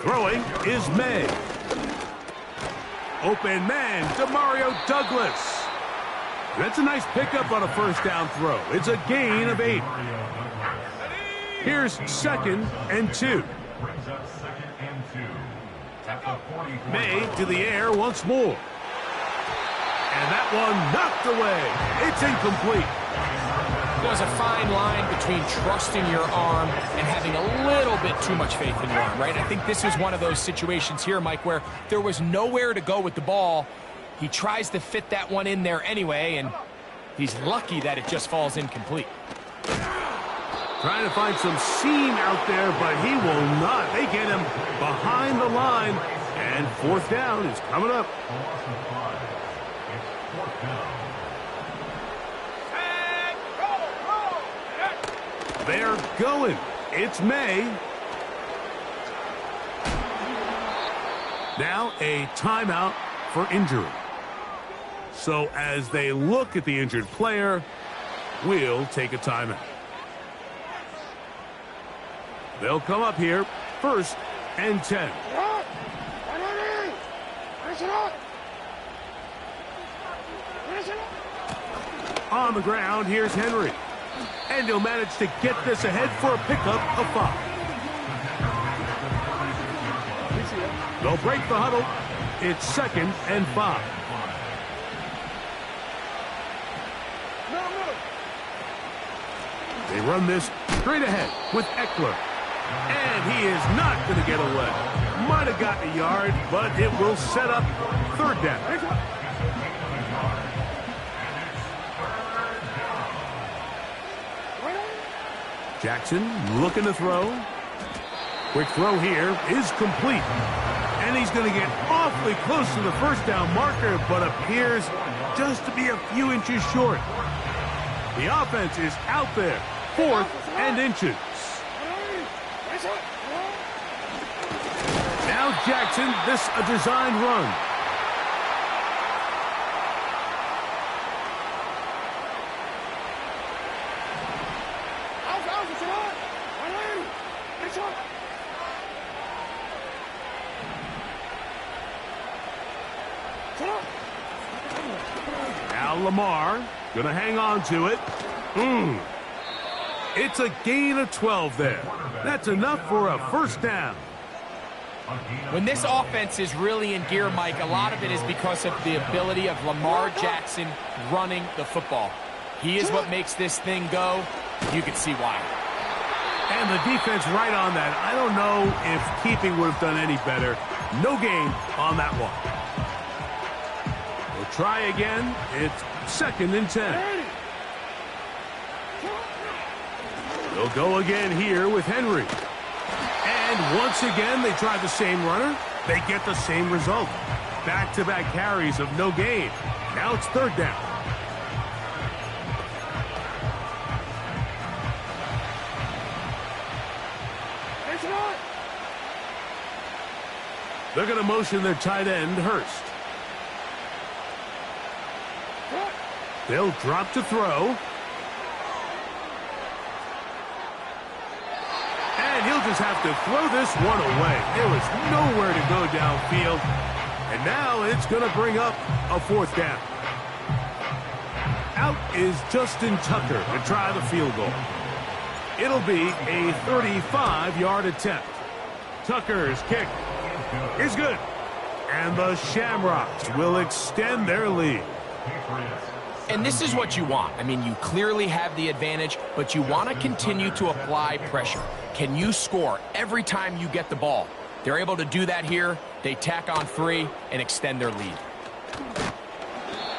Throwing is May. Open man, Demario Douglas. That's a nice pickup on a 1st down throw. It's a gain of 8. Here's 2nd and 2. May to the air once more. And that one knocked away. It's incomplete. There's a fine line between trusting your arm and having a little bit too much faith in your arm, right? I think this is one of those situations here, Mike, where there was nowhere to go with the ball. He tries to fit that one in there anyway, and he's lucky that it just falls incomplete. Trying to find some seam out there, but he will not. They get him behind the line, and 4th down is coming up. They're going. It's May. Now a timeout for injury. So as they look at the injured player, we'll take a timeout. They'll come up here, 1st and 10. On the ground, here's Henry. And he'll manage to get this ahead for a pickup of 5. They'll break the huddle. It's 2nd and 5. They run this straight ahead with Eckler. And he is not going to get away. Might have gotten a yard, but it will set up third down. Jackson looking to throw. Quick throw here is complete. And he's going to get awfully close to the first down marker, but appears just to be a few inches short. The offense is out there, 4th and inches. Now Jackson, this a designed run. Now Lamar, gonna hang on to it. It's a gain of 12 there. That's enough for a first down. When this offense is really in gear, Mike, a lot of it is because of the ability of Lamar Jackson running the football. He is what makes this thing go. You can see why. And the defense right on that. I don't know if keeping would have done any better. No gain on that one. We'll try again. It's 2nd and 10. They'll go again here with Henry. And once again, they try the same runner. They get the same result. Back-to-back carries of no gain. Now it's 3rd down. They're going to motion their tight end, Hurst. They'll drop to throw. And he'll just have to throw this one away. There was nowhere to go downfield. And now it's going to bring up a 4th down. Out is Justin Tucker to try the field goal. It'll be a 35-yard attempt. Tucker's kick is good. And the Shamrocks will extend their lead. And this is what you want. I mean, you clearly have the advantage, but you want to continue to apply pressure. Can you score every time you get the ball? They're able to do that here. They tack on 3 and extend their lead.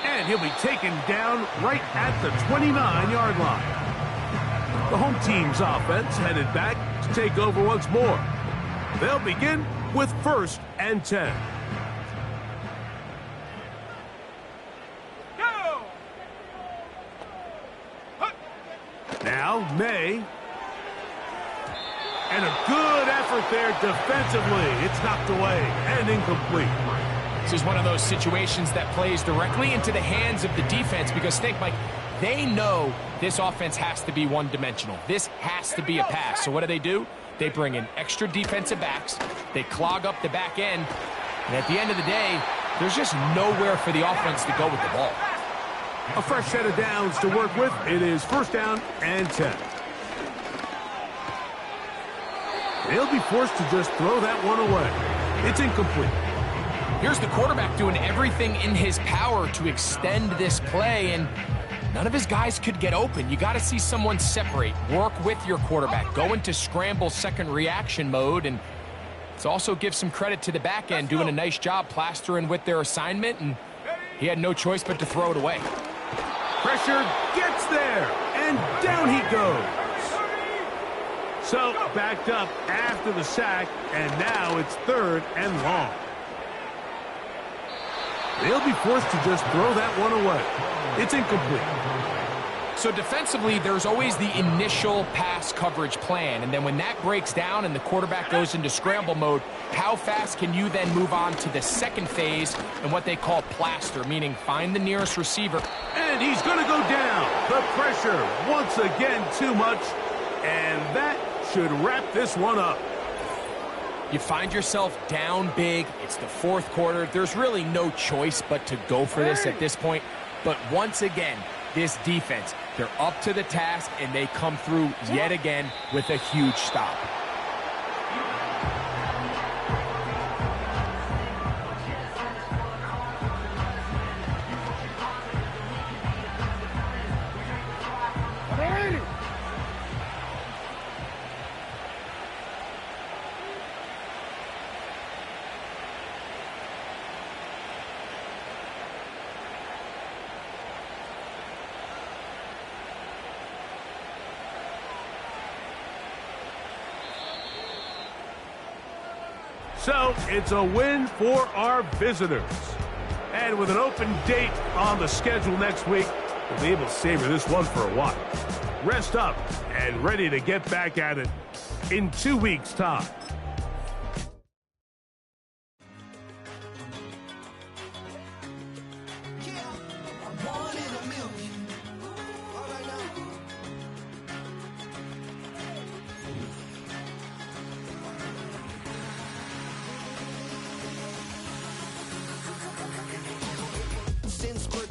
And he'll be taken down right at the 29-yard line. The home team's offense headed back to take over once more. They'll begin with 1st and 10. Now, May. And a good effort there defensively. It's knocked away and incomplete. This is one of those situations that plays directly into the hands of the defense because think, Mike, they know this offense has to be one-dimensional. This has to be a pass. So what do? They bring in extra defensive backs. They clog up the back end. And at the end of the day, there's just nowhere for the offense to go with the ball. A fresh set of downs to work with. It is 1st down and 10. They'll be forced to just throw that one away. It's incomplete. Here's the quarterback doing everything in his power to extend this play, and none of his guys could get open. You got to see someone separate, work with your quarterback, go into scramble second reaction mode, and let's also give some credit to the back end doing a nice job plastering with their assignment, and he had no choice but to throw it away. Pressure gets there, and down he goes. So backed up after the sack, and now it's 3rd and long. They'll be forced to just throw that one away. It's incomplete. So defensively, there's always the initial pass coverage plan, and then when that breaks down and the quarterback goes into scramble mode, how fast can you then move on to the second phase and what they call plaster, meaning find the nearest receiver. And he's going to go down. The pressure, once again, too much, and that should wrap this one up. You find yourself down big. It's the 4th quarter. There's really no choice but to go for this at this point. But once again, this defense, they're up to the task, and they come through yet again with a huge stop. So it's a win for our visitors. And with an open date on the schedule next week, we'll be able to savor this one for a while. Rest up and ready to get back at it in 2 weeks' time.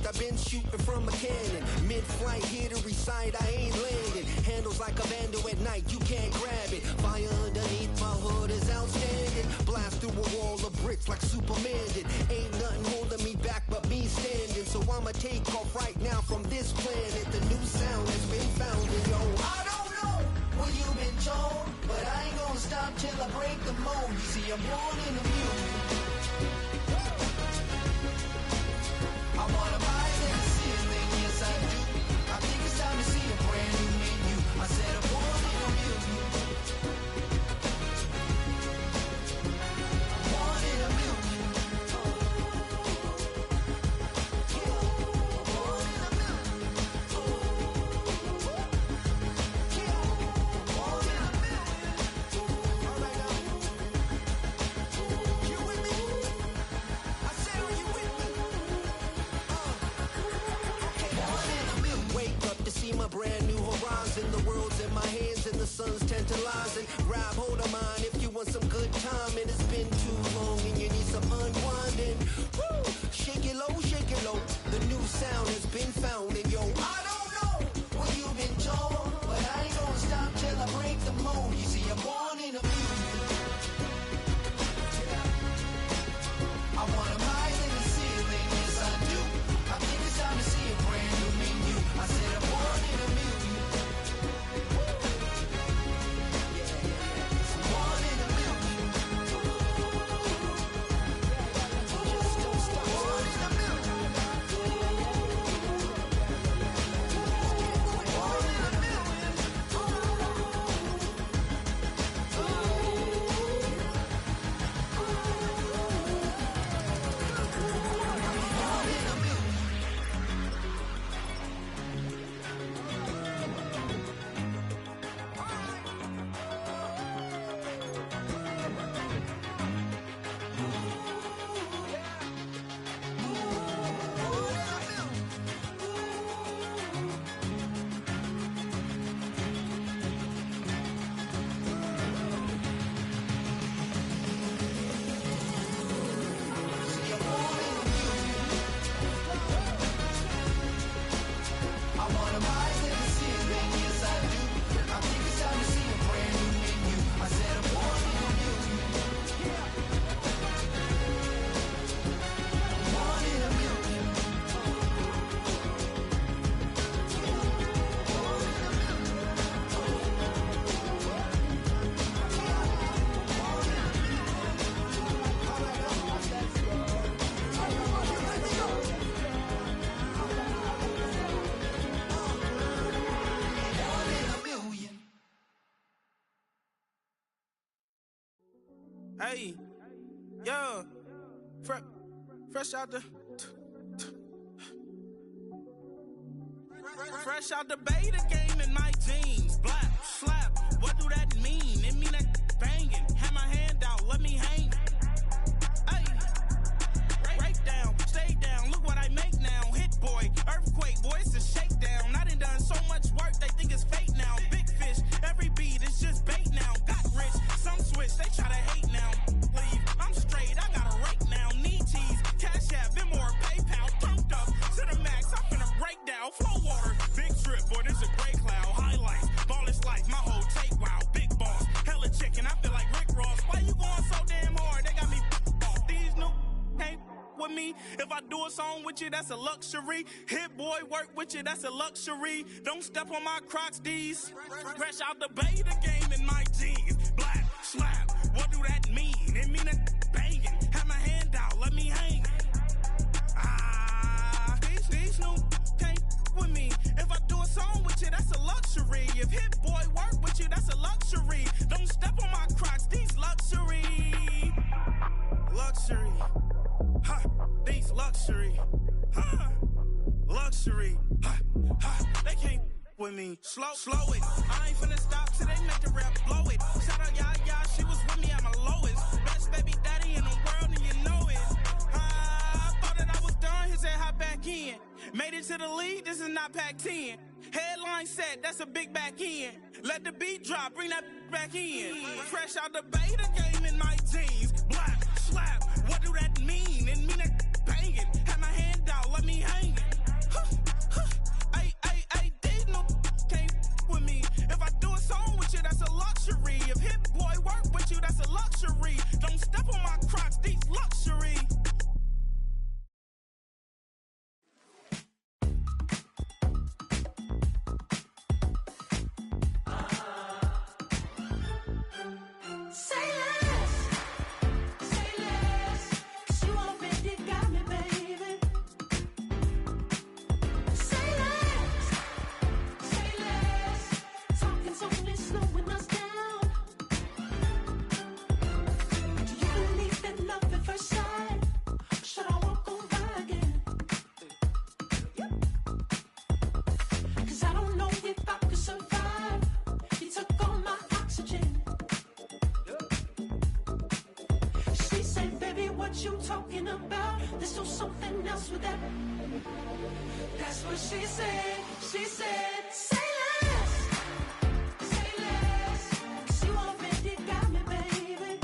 I've been shooting from a cannon. Mid-flight, here to recite, I ain't landing. Handles like a vandal at night, you can't grab it. Fire underneath my hood is outstanding. Blast through a wall of bricks like Superman did. Ain't nothing holding me back but me standing. So I'ma take off right now from this planet. The new sound has been found in yo. I don't know what you've been told, but I ain't gonna stop till I break the mold. You see, I'm born in a million. I wanna rise in the ceiling, yes I do. I think it's time to see a brand new menu. I said I'm born in a million. Born in a million. Born in a million. Born in a million. All right now. You with me? I said, are you with me? Wake up to see my brand new horizon. The world's in my hands and the sun's tantalizing. Grab hold of mine if you want some good time. And it's been too long and you need some unwinding. Woo! Shake it low, shake it low. The new sound has been found. And yo, I don't know what you've been told, but I ain't gonna stop till I break the mold. You see, I'm born in a million. I wanna rise in the ceiling, yes I do. I think it's time to see a brand new menu. I said I'm born in a million. Yeah. Born in a million. Just don't stop. Born in a million. Born in a million. Born in a million. I wanna rise in the ceiling, yes I do. I think it's time to see a brand new menu. I said I'm born in a million. Born in a million. Born in a million. Hey, yeah, fresh out the, fresh out the beta game in my jeans. Black, slap, what do that mean? It mean that banging, have my hand out, let me hang. Hey, break down, stay down, look what I make now. Hit boy, earthquake, boy, it's a shakedown. I done so much work, they think it's fake now. Big fish, every beat is just bait now. Got rich, some switch, they try to hate now. Leave, I'm straight, I got a rake now. Need cheese, cash app, been more PayPal. Turned up to the max, I'm finna break down. Flow water, big trip, boy, this a gray cloud. Highlights, ball is life, my whole take wow. Big boss, hella chicken, I feel like Rick Ross. Why you going so damn hard? They got me off. These new can't with me. If I do a song with you, that's a luxury. Hit boy, work with you, that's a luxury. Don't step on my Crocs, these. Fresh out the beta game in my jeans. Black, slap, what do that mean? It mean that banging, have my hand out, let me hang. These new can't with me. If I do a song with you, that's a luxury. If hit boy work with you, that's a luxury. Don't step on my Crocs, these luxury. luxury. They can't with me. Slow it. I ain't finna stop till they make the rap blow it. Shout out, yeah, she was with me at my lowest. Best baby daddy in the world, and you know it. I thought that I was done, he said hop back in. Made it to the league, this is not Pac-10. Headline set, that's a big back end. Let the beat drop, bring that back in. Fresh out the beta game in my jeans. Black, slap, what do that mean? It mean that banging. Had my hand out, let me hang it. They no can't with me. If I do a song with you, that's a luxury. If Hit Boy work with you, that's a luxury. Don't step on my Crocs, these luxury. You talking about? Let's do something else with that. That's what she said. She said, say less. Say less. 'Cause you already got me, baby.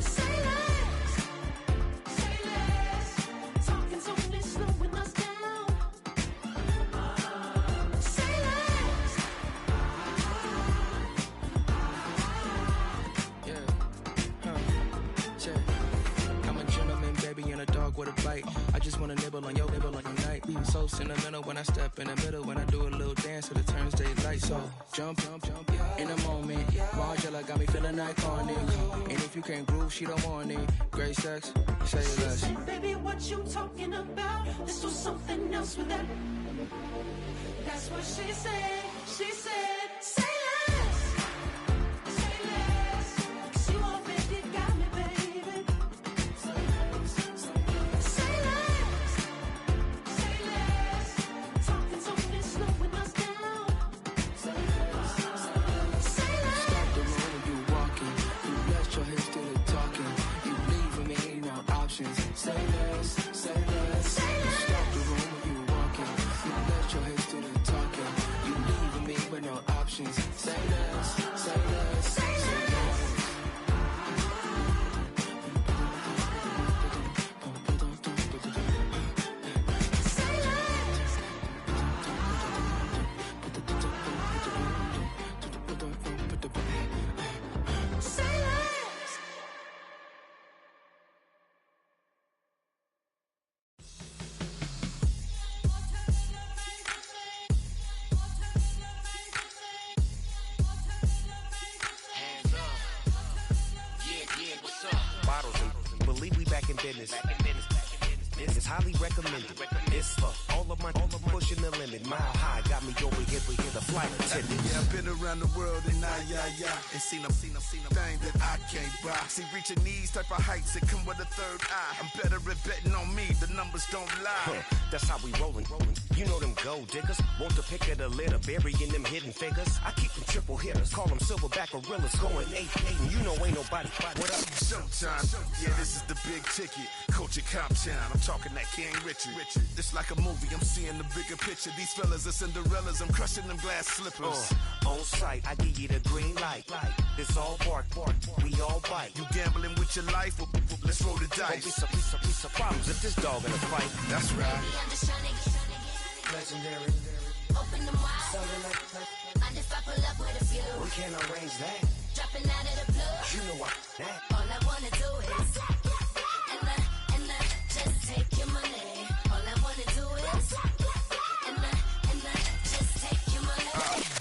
Say less. Say less. Talking's only slowing us down. Say less. I'm a gentleman, baby, and a dog with a bite. I just wanna nibble on your night. So sentimental when I step in the middle. When I do a little dance till it turns daylight. So jump, in the moment. Margella got me feeling iconic. And if you can't groove, she don't want it. Great sex, say less. Say, baby, what you talking about? Let's do something else with that. That's what she said. She said, say less. Say less. 'Cause you already got me, baby. Say less. Say less. Talking's only slowing us down. Say less. Stop the room when you walking. You left your hips to the talking. You leaving me no options. Say less, say less. Stop the room when you walking. You left your hips to the talking. You leaving me with no options. Say less, say less, say less. Bottles and believe we back in business. This is highly recommended. It's for all of my pushing the limit. Mile high got me over here for the flight attendant. Yeah, I've been around the world and and seen them thing that I can't buy. See, reaching these type of heights, it come with a third eye. I'm better at betting on me, the numbers don't lie. That's how we rollin'. You know them gold diggers, want the pick of the litter, burying them hidden figures. I keep them triple hitters, call them silverback gorillas, going 8-8, and you know ain't nobody. What up? Showtime. Yeah, this is the big ticket. Culture Cop Town. I'm talking that King Richard. This like a movie, I'm seeing the bigger picture. These fellas are Cinderellas, I'm crushing them glass slippers. On sight, I give you the green light. It's all bark, we all bite. You gambling with your life? Well, let's roll the dice. Don't be piece of problems if this dog in a fight. That's right. I'm just trying to get legendary. Open them wide. Sounding like mind if I pull up with a few? We can't arrange that. Dropping out of the blue. You know what? That. All I wanna do is and just take your money. All I wanna do is and just take your money.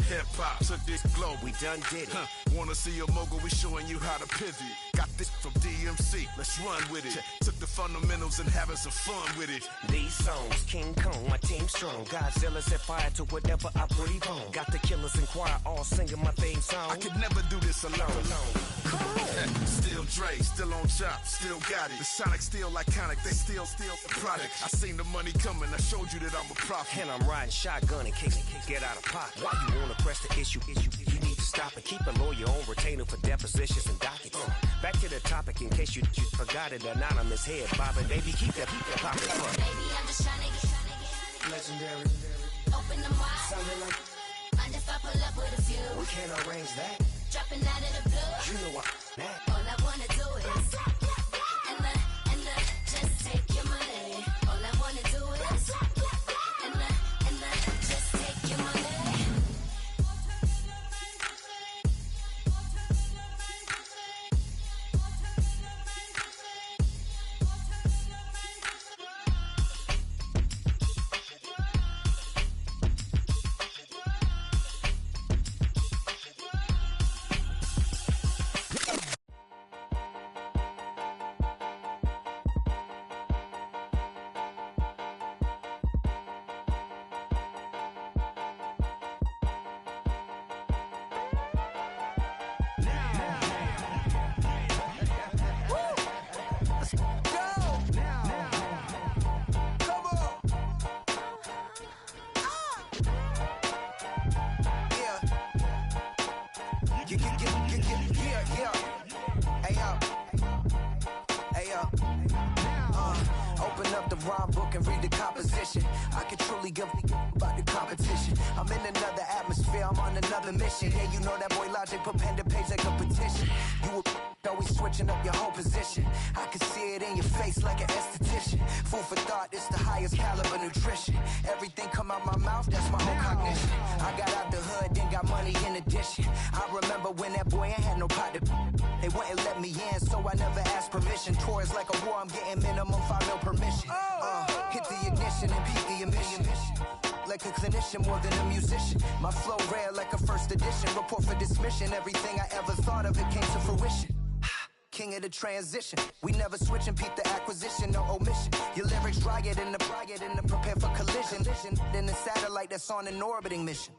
Hip hop took this globe. We done did it. Wanna see a mogul? We showing you how to pivot. Got this from DMC. Let's run with it. Took the fundamentals and having some fun with it. These songs, King Kong, my team strong. Godzilla set fire to whatever I breathe on. Got the killers in choir all singing my theme song. I could never do this alone. Come on. Still Dre, still on top, still got it. The Sonic still iconic, they still the product. I seen the money coming, I showed you that I'm a prophet. And I'm riding shotgun in case get out of pocket. Why you wanna press the issue? You need to stop and keep a lawyer on retainer for depositions and dockets. Back to the topic in case you forgot it. Anonymous head bobbing, baby, keep that popping. Baby, I'm just trying to get Legendary. Open them wide. Sounding like Mind if I pull up with a few? we can't arrange that. Dropping out of the blue. You know what? All I wanna do is and just take your money. All I wanna do is and just take your money. Open up the rhyme book and read the composition. I can truly give about the competition. I'm in another atmosphere, I'm on another mission. Yeah, you know that boy Logic put pen to page like a petition. You always switching up your whole position. I can see it in your face like an esthetician. Food for thought, it's the highest caliber nutrition. Everything come out my mouth, that's my own cognition. I got out the hood, then got money in addition. I remember when that boy ain't had no pot to. They wouldn't let me in, so I never asked permission. Tours like a war, I'm getting minimum 5 mil permission. Hit the ignition and beat the emission. Like a clinician more than a musician. My flow rare like a first edition. Report for dismission. Everything I ever thought of, it came to fruition. King of the transition. We never switch and peep the acquisition, no omission. Your lyrics dry it in the prepare for collision. Then the satellite that's on an orbiting mission.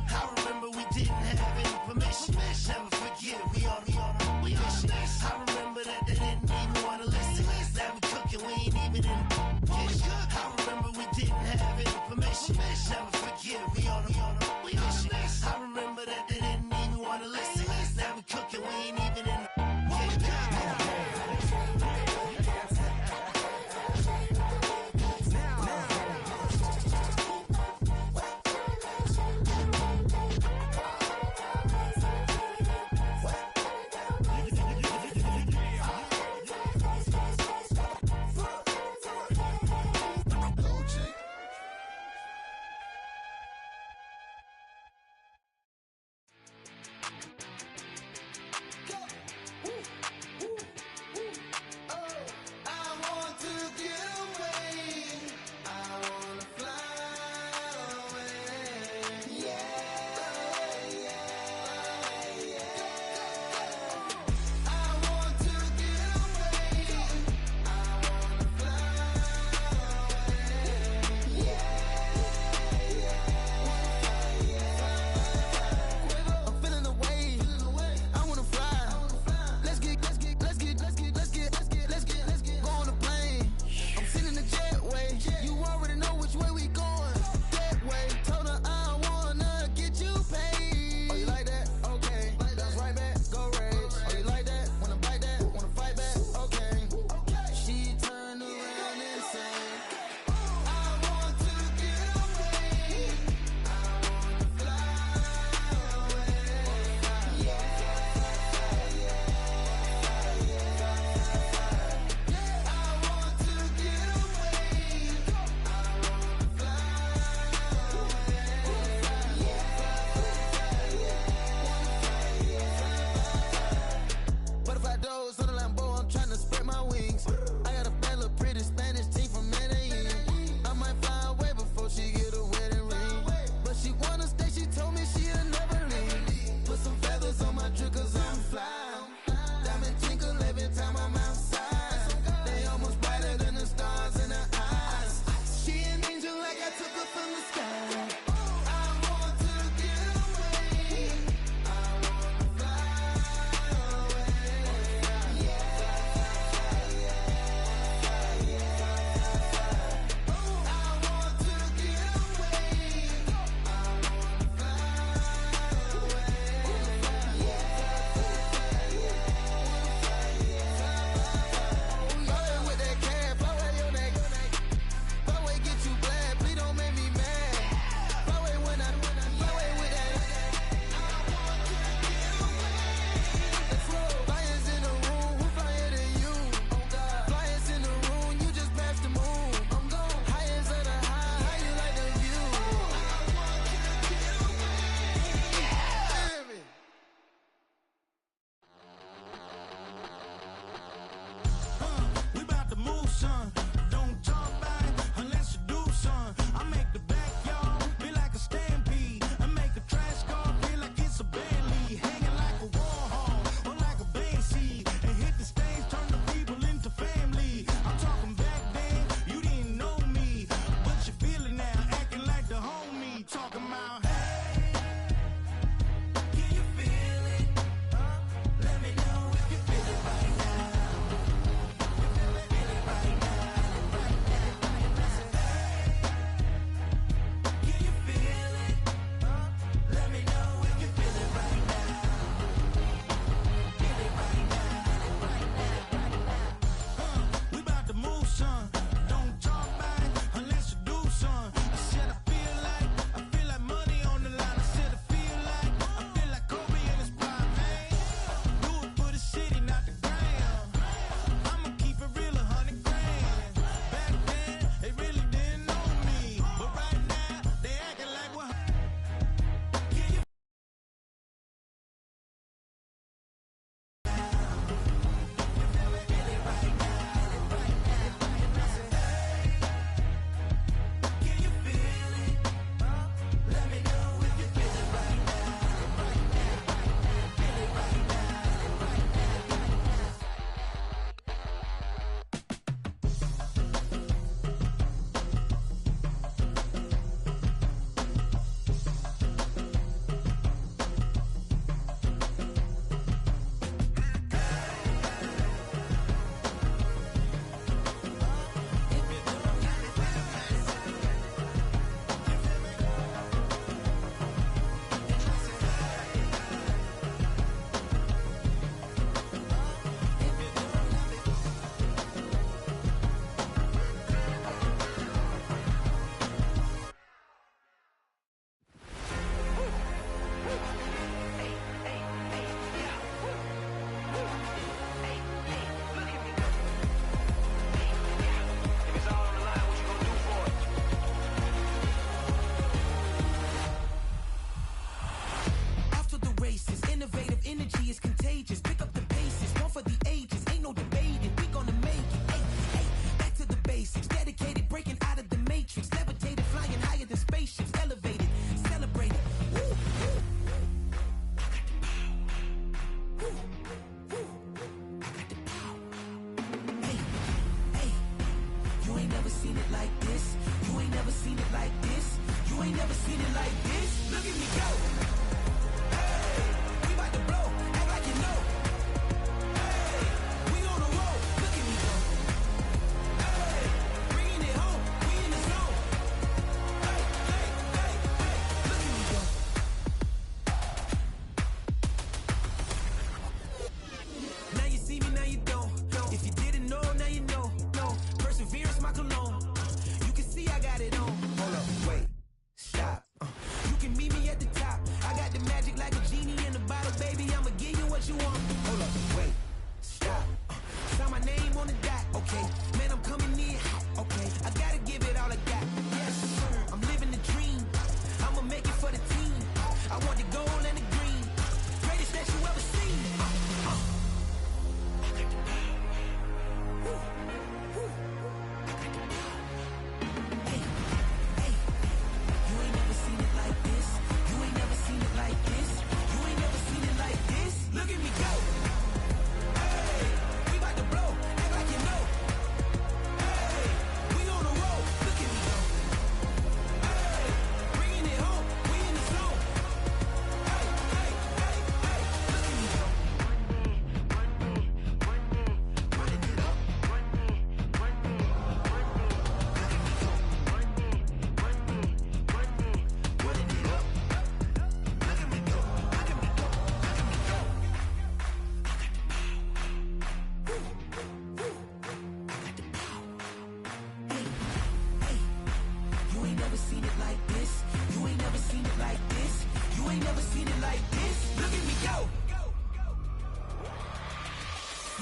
I remember we didn't have any permission. Never forget we on a mission. I remember that they didn't even want to listen. Now we cooking, we ain't even in the kitchen. I remember we didn't have any permission. Never forget we on a mission. I remember that they didn't even want to listen. Now we cooking, we ain't even in the kitchen.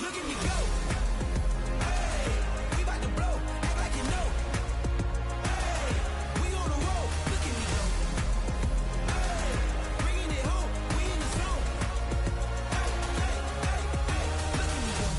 Look at me go. Hey, we about to blow. Act like you know. Hey, we on the roll. Look at me go. Hey, bringing it home. We in the zone. Hey, hey, hey, hey. Look at me go.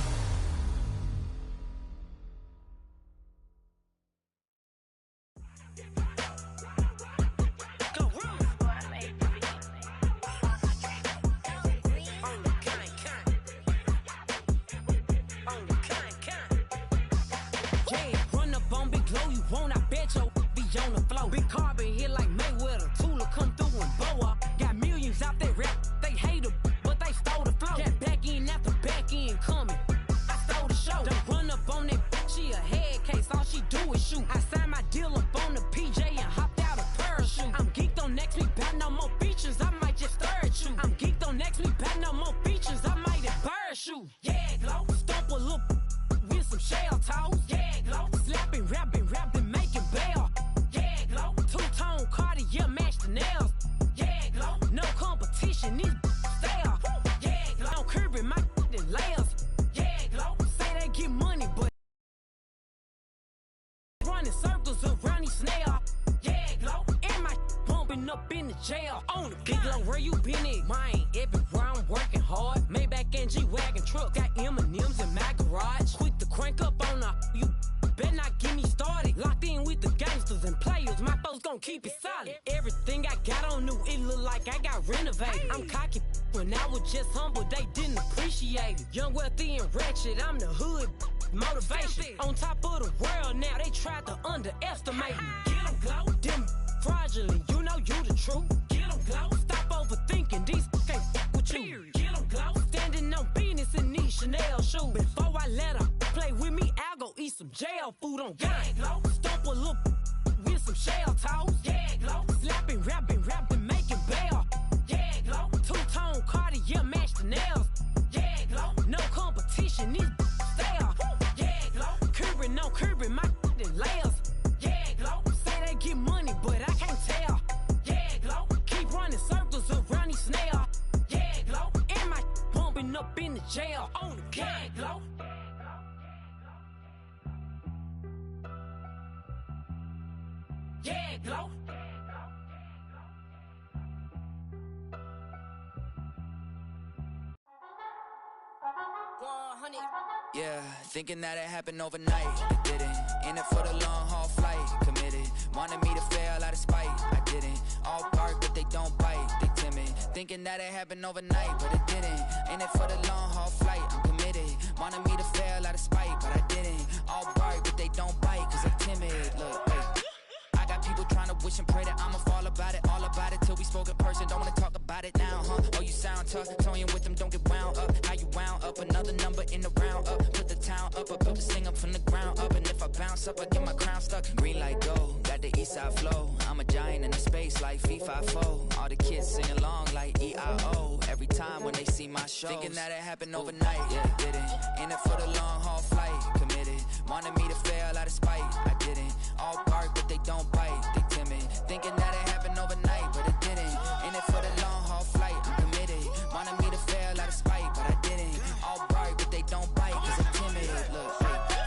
Big carbon hit like Mayweather. Tula come through and blow up. Got millions out there rap. They hate her, but they stole the flow. Got back in after back in coming. I stole the show. Don't run up on that. She a head case. All she do is shoot. I signed my deal up on the PJ and hopped out a parachute. I'm geeked on next week. Back no more features. I might just stir at you. I'm geeked on next week. Back no more features. I might embarrass you. Yeah, glow. Stomp a little with some shell toes. Yeah, glow. Slapping, rapping, making bail. Two-tone Cartier match the nails. Yeah, glow. No competition, these stale. Yeah, glow. I'm curbing my layers. Yeah, glow. Say they get money, but running circles around these snails. Yeah, glow. And my bumping up in the jail. On the big glow, where you been at? Mine, everywhere I'm working hard. Maybach and G-Wagon truck. Got M&M's in my garage. Quick to crank up on her. You better not get me started. Locked in with the gangsters and players. My folks gon' keep it solid. Everything I got on new, it look like I got renovated. I'm cocky when I was just humble, they didn't appreciate it. Young, wealthy, and ratchet, I'm the hood motivation. On top of the world now, they tried to underestimate me. Get 'em, glow. Them fraudulent, you know you the truth. Get 'em, glow. Stop overthinking, these can't with you. Get 'em, glow. Standing on business in these Chanel shoes. Before I let her play with me, I'll go eat some jail food on gang. Stomp a little with some shell toes. Yeah, glow. Slapping, rapping, making bail. Yeah, glow. Two-tone Cartier match the nails. Yeah, glow. No competition, these stale. Yeah, glow. Curbing my layers. Yeah, glow. Say they get money, but I can't tell. Yeah, glow. Keep running circles around these snails. Yeah, glow. And my bumping up in the jail. On the gang, glow. Yeah, glow. Yeah, thinking that it happened overnight. It didn't. In it for the long haul flight. Committed. Wanted me to fail out of spite. I didn't. All bark, but they don't bite. They timid. Thinking that it happened overnight, but it didn't. In it for the long haul flight. I'm committed. Wanted me to fail out of spite, but I didn't. All bark, but they don't bite, cause I'm timid. Look, hey. I got people trying to wish and pray that I'ma fall about it, all about it till we spoke in person. Don't wanna talk about it now, huh? Oh, you sound tough, toying with them, don't get wound up. How you wound up? Another number in the round up. Put the town up, I built this thing up from the ground up. And if I bounce up, I get my crown stuck. Green light go, got the east side flow. I'm a giant in the space like FIFA4. All the kids sing along like EIO. Every time when they see my show, thinking that it happened overnight, yeah, it didn't. In it for the long haul flight, committed. Wanted me to fail out of spite, I didn't. All bark, but they don't bite, they timid. Thinking that it happened overnight, but it didn't. In it for the long haul flight, I'm committed. Wanted me to fail out of spite, but I didn't. All bark, but they don't bite, cause I'm timid. Look,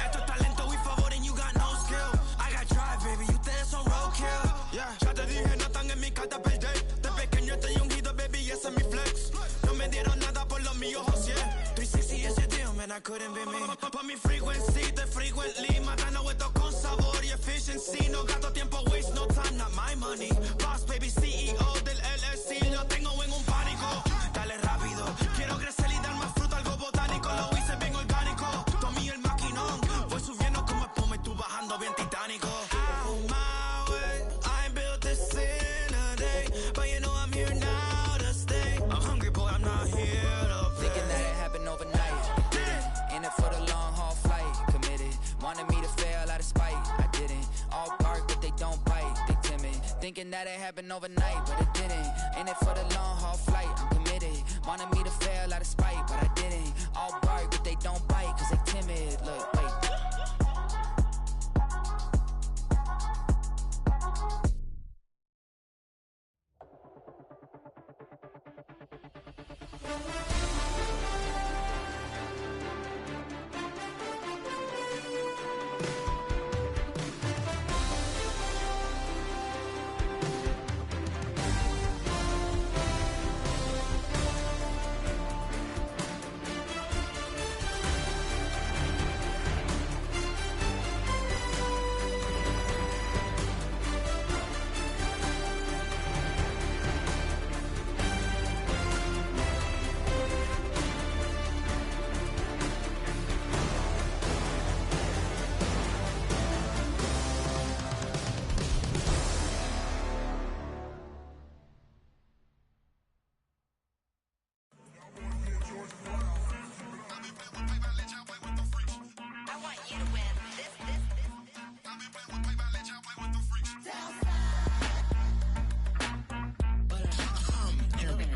Esto es talento, we favor and you got no skill. I got drive, baby, ustedes son roadkill. Yeah, ya te dije, no están en mi carta perder. De pequeño estoy ungido, baby, y ese es mi flex. No me dieron nada por lo mío, José. 360 is your deal, man, I couldn't be me. Por mi frequency, te frequently. Matando esto con sabor y efficiency. No gasto tiempo, waste no time, not my money. Boss, baby, CEO del LLC. Lo tengo en un pánico. Dale rápido, quiero crecer y dar más fruto, algo botánico. Lo hice bien orgánico. Tomé el maquinón. Voy subiendo como espuma y tú bajando bien titánico. Out my way, I ain't built this in a day. But you know I'm here now to stay. I'm hungry, boy, I'm not here to play. thinking that it happened overnight, it didn't. In it for the long haul flight, committed. Wanted me to fail out of spite, I didn't. All bark, but they don't bite, they timid. Thinking that it happened overnight, but it didn't. In it for the long haul flight, I'm committed. Wanted me to fail out of spite, but I didn't. All bark, but they don't bite, cause they timid. Look, wait.